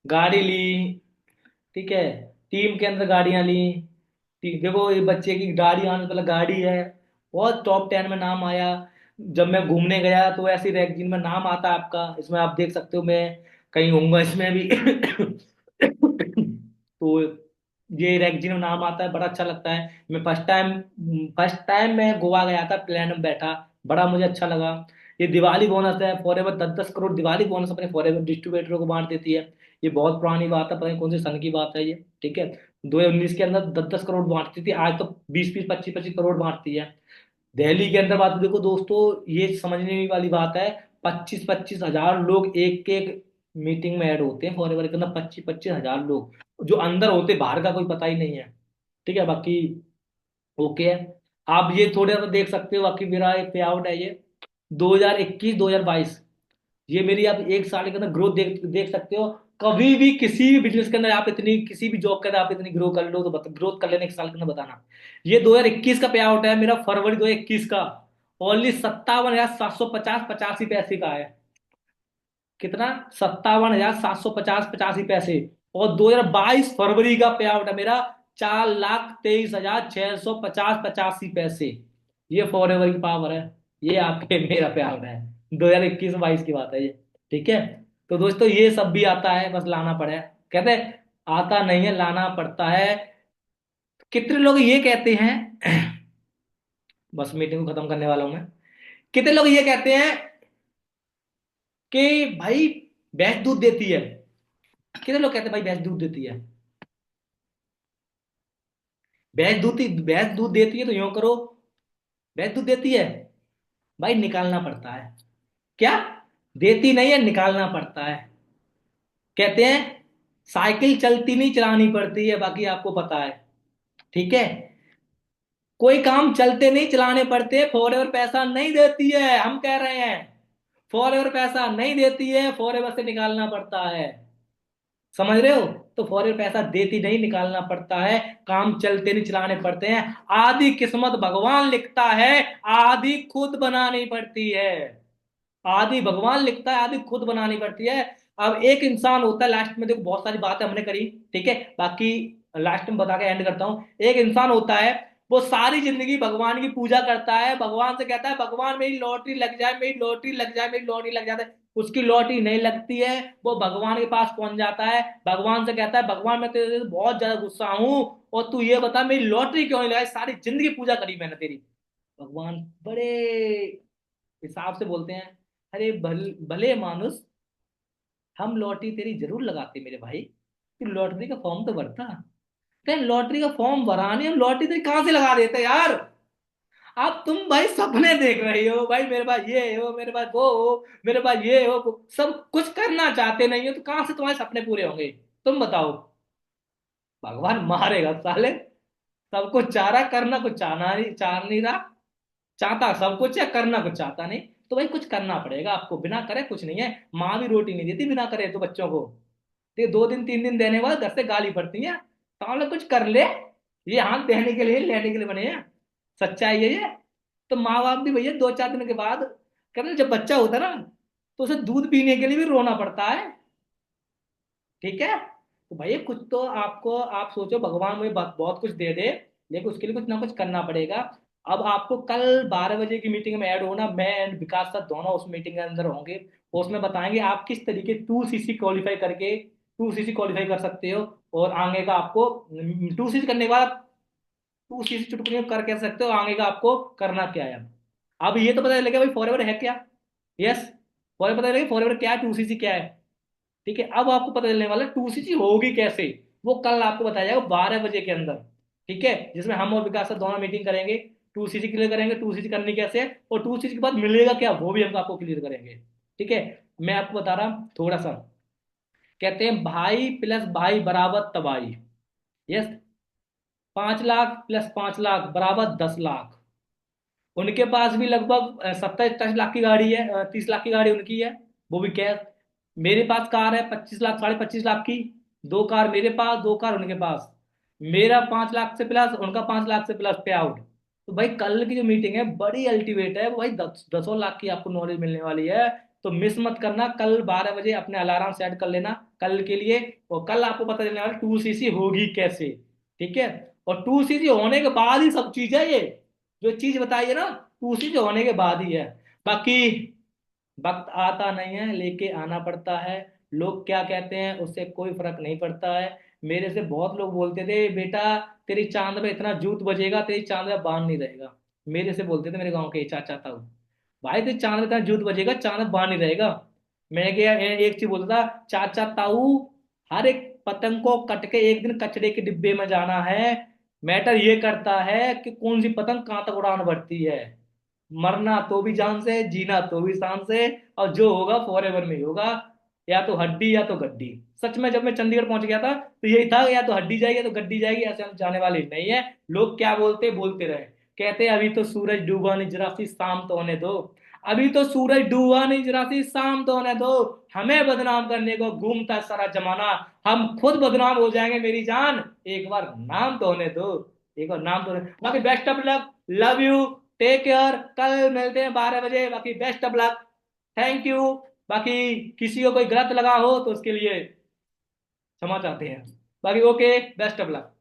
गाड़ी ली। ठीक है। टीम के अंदर गाड़ियां ली। ठीक, देखो ये बच्चे की गाड़ी आने से पहले गाड़ी है, बहुत टॉप 10 में नाम आया। जब मैं घूमने गया तो ऐसी रैंकिंग में नाम आता है आपका, इसमें आप देख सकते हो मैं कहीं होऊंगा इसमें भी। तो ये रैंकिंग में नाम आता है, बड़ा अच्छा लगता है। मैं फर्स्ट टाइम मैं गोवा गया था, प्लेन में बैठा, बड़ा मुझे अच्छा लगा। ये दिवाली बोनस है, फॉरएवर 10 10 करोड़ दिवाली बोनस अपने फॉरएवर डिस्ट्रीब्यूटरों को बांट देती है। ये बहुत पुरानी बात है, पता नहीं कौन से सन की बात है ये। ठीक है। 2019 के अंदर 10 10 करोड़ बांटती थी, आज तो 20 20 25 25 करोड़ बांटती है। दिल्ली के अंदर बात देखो दोस्तों, ये समझने वाली बात है। 25 25 हजार लोग एक एक मीटिंग में ऐड होते हैं फॉरएवर के अंदर, 25 25 हजार लोग जो अंदर होते, बाहर का कोई पता ही नहीं है। ठीक है। बाकी ओके है। आप ये थोड़ा सा देख सकते हो, बाकी मेरा एक पे आउट है ये 2021 2022, ये मेरी आप एक साल के अंदर ग्रोथ देख देख सकते हो। कभी भी किसी भी बिजनेस के अंदर आप इतनी, किसी भी जॉब के अंदर आप इतनी ग्रो कर लो तो ग्रोथ कर लेने एक साल के अंदर बताना। ये 2021 का पे आउट है मेरा, फरवरी 2021 का, ओनली 57,750 85 का है। कितना? 57,750 85 पैसे। और 2022 फरवरी का पे आउट है मेरा 4,23,650 85 पैसे। ये फॉर एवर की पावर है। ये आपके मेरा पे आउट है, 2021 22 की बात है ये। ठीक है। तो दोस्तों ये सब भी आता है, बस लाना पड़े, कहते हैं आता नहीं है, लाना पड़ता है। कितने लोग ये कहते हैं, बस मीटिंग को खत्म करने वाला हूं मैं। कितने लोग ये कहते हैं कि भाई भैंस दूध देती है? कितने लोग कहते हैं भाई भैंस दूध देती है? भैंस दूध देती है तो यूं करो, भैंस दूध देती है, भाई निकालना पड़ता है। क्या? देती नहीं है, निकालना पड़ता है। कहते हैं साइकिल चलती नहीं, चलानी पड़ती है, बाकी आपको पता है। ठीक है। कोई काम चलते नहीं चलाने पड़ते, फॉर एवर पैसा नहीं देती है, हम कह रहे हैं फॉर एवर पैसा नहीं देती है, फॉर एवर से निकालना पड़ता है। समझ रहे हो? तो फौरन पैसा देती नहीं, निकालना पड़ता है। काम चलते नहीं चलाने पड़ते हैं। आधी किस्मत भगवान लिखता है, आधी खुद बनानी पड़ती है। आधी भगवान लिखता है, आधी खुद बनानी पड़ती है। अब एक इंसान होता है, लास्ट में देखो बहुत सारी बातें हमने करी। ठीक है। बाकी लास्ट में बता के एंड करता हूं। एक इंसान होता है वो सारी जिंदगी भगवान की पूजा करता है, भगवान से कहता है भगवान मेरी लॉटरी लग जाए, मेरी लॉटरी लग जाए, मेरी लॉटरी लग जाए। उसकी लॉटरी नहीं लगती है, वो भगवान के पास पहुंच जाता है, भगवान से कहता है भगवान मैं तेरे से बहुत ज्यादा गुस्सा हूं, और तू ये बता मेरी लॉटरी क्यों नहीं लगाई, सारी जिंदगी पूजा करी मैंने तेरी। भगवान बड़े हिसाब से बोलते हैं, अरे भले मानुस, हम लॉटरी तेरी जरूर लगाते मेरे भाई, तू लॉटरी का फॉर्म तो भरता। कहीं लॉटरी का फॉर्म भरा नहीं, हम लॉटरी तेरी कहां से लगा देते यार। अब तुम भाई सपने देख रही हो भाई, मेरे पास ये हो, मेरे पास वो हो, मेरे पास ये हो, सब कुछ करना चाहते नहीं हो, तो कहां से तुम्हारे सपने पूरे होंगे? तुम बताओ। भगवान मारेगा साले, सब कुछ चाह रहा, करना कुछ चाह नहीं रहा, चाहता सब कुछ है, करना कुछ चाहता नहीं। तो भाई कुछ करना पड़ेगा आपको, बिना करे कुछ नहीं है। माँ भी रोटी नहीं देती बिना करे तो बच्चों को, तो 2 दिन 3 दिन देने के बाद घर से गाली पड़ती है। तो हम लोग कुछ कर ले, ये हाथ देने के लिए लेने के लिए बने हैं, सच्चाई है ये। तो माँ बाप भी भैया 2 4 दिन के बाद, कहते जब बच्चा होता है ना, तो उसे दूध पीने के लिए भी रोना पड़ता है। ठीक है, तो भैया कुछ तो आपको, आप सोचो भगवान मुझे बहुत कुछ दे दे, लेकिन उसके लिए कुछ ना कुछ करना पड़ेगा। अब आपको कल 12 बजे की मीटिंग में ऐड होना, मैं एंड विकास सर दोनों उस मीटिंग के अंदर होंगे। उसमें बताएंगे आप किस तरीके 2 सीसी क्वालिफाई करके 2 सीसी क्वालिफाई कर सकते हो, और आगे का आपको 2 सीसी करने के बाद 2 सीसी चुटकुलियां कर कह सकते हो, आगे का आपको करना क्या है। अब ये तो पता चलेगा भाई फॉरएवर है क्या। यस, फॉरएवर पता चलेगा फॉरएवर क्या है, 2 सीसी क्या है। ठीक है, अब आपको पता चलने वाला 2 सीसी होगी कैसे, वो कल आपको बताया जाएगा 12 बजे के अंदर। ठीक है, जिसमें हम और विकास सर दोनों मीटिंग करेंगे, 2 सीसी क्लियर करेंगे, 2 सीसी करनी कैसे है, और 2 सीसी के बाद मिलेगा क्या वो भी हम आपको क्लियर करेंगे। ठीक है, मैं आपको बता रहा हूं थोड़ा सा। कहते हैं भाई प्लस भाई बराबर तबाही। यस, 5 लाख प्लस 5 लाख बराबर 10 लाख। उनके पास भी लगभग 27 28 लाख की गाड़ी है, 30 लाख की गाड़ी उनकी है, वो भी कैश। मेरे पास कार है 25 लाख 25.5 लाख की, 2 कार मेरे पास, 2 कार उनके पास। मेरा 5 लाख से प्लस, उनका 5 लाख से प्लस पे आउट। तो भाई कल की जो मीटिंग है बड़ी अल्टीमेट है, वो भाई 10 10 लाख की आपको नॉलेज मिलने वाली है। तो मिस मत करना, कल 12 बजे अपने अलार्म सेट कर लेना कल के लिए। और कल आपको पता चलने वाला 2 सीसी होगी कैसे। ठीक है, और 2 सीसी होने के बाद ही सब चीज है ये, जो चीज बताई है ना, 2 सीसी होने के बाद ही है। बाकी वक्त आता नहीं है, लेके आना पड़ता है। लोग क्या कहते हैं उससे कोई फर्क नहीं पड़ता है। मेरे से बहुत लोग बोलते थे बेटा तेरी चांद में इतना जूत बजेगा, तेरी चांद में बांध नहीं रहेगा। मेरे से बोलते थे मेरे गांव के चाचा ताऊ, भाई तेरी चांद में इतना जूत बजेगा, चांद में बांध नहीं रहेगा। मैंने क्या एक चीज बोलता था, चाचा ताऊ हर एक पतंग को कट के एक दिन कचड़े के डिब्बे में जाना है। मैटर ये करता है कि कौन सी पतंग कहाँ तक उड़ान भरती है। मरना तो भी जान से, जीना तो भी शान से, और जो होगा फॉरएवर में ही होगा, या तो हड्डी या तो गड्डी। सच में जब मैं चंडीगढ़ पहुंच गया था तो यही था, या तो हड्डी जाएगी या तो गड्डी जाएगी, ऐसे हम जाने वाले नहीं है। लोग क्या बोलते बोलते रहे, कहते अभी तो सूरज डूबा नहीं, जरा सी शाम तो होने दो। अभी तो सूरज डूबा नहीं, जरा सी शाम तो होने दो। हमें बदनाम करने को घूमता है सारा जमाना, हम खुद बदनाम हो जाएंगे मेरी जान, एक बार नाम तो होने दो। एक बार नाम तो होने, बाकी best of luck, love you, take care, कल मिलते हैं 12 बजे, बाकी best of luck, thank you. बाकी किसी को कोई गलत लगा हो तो उसके लिए क्षमा चाहते हैं, बाकी ओके, बेस्ट ऑफ लक।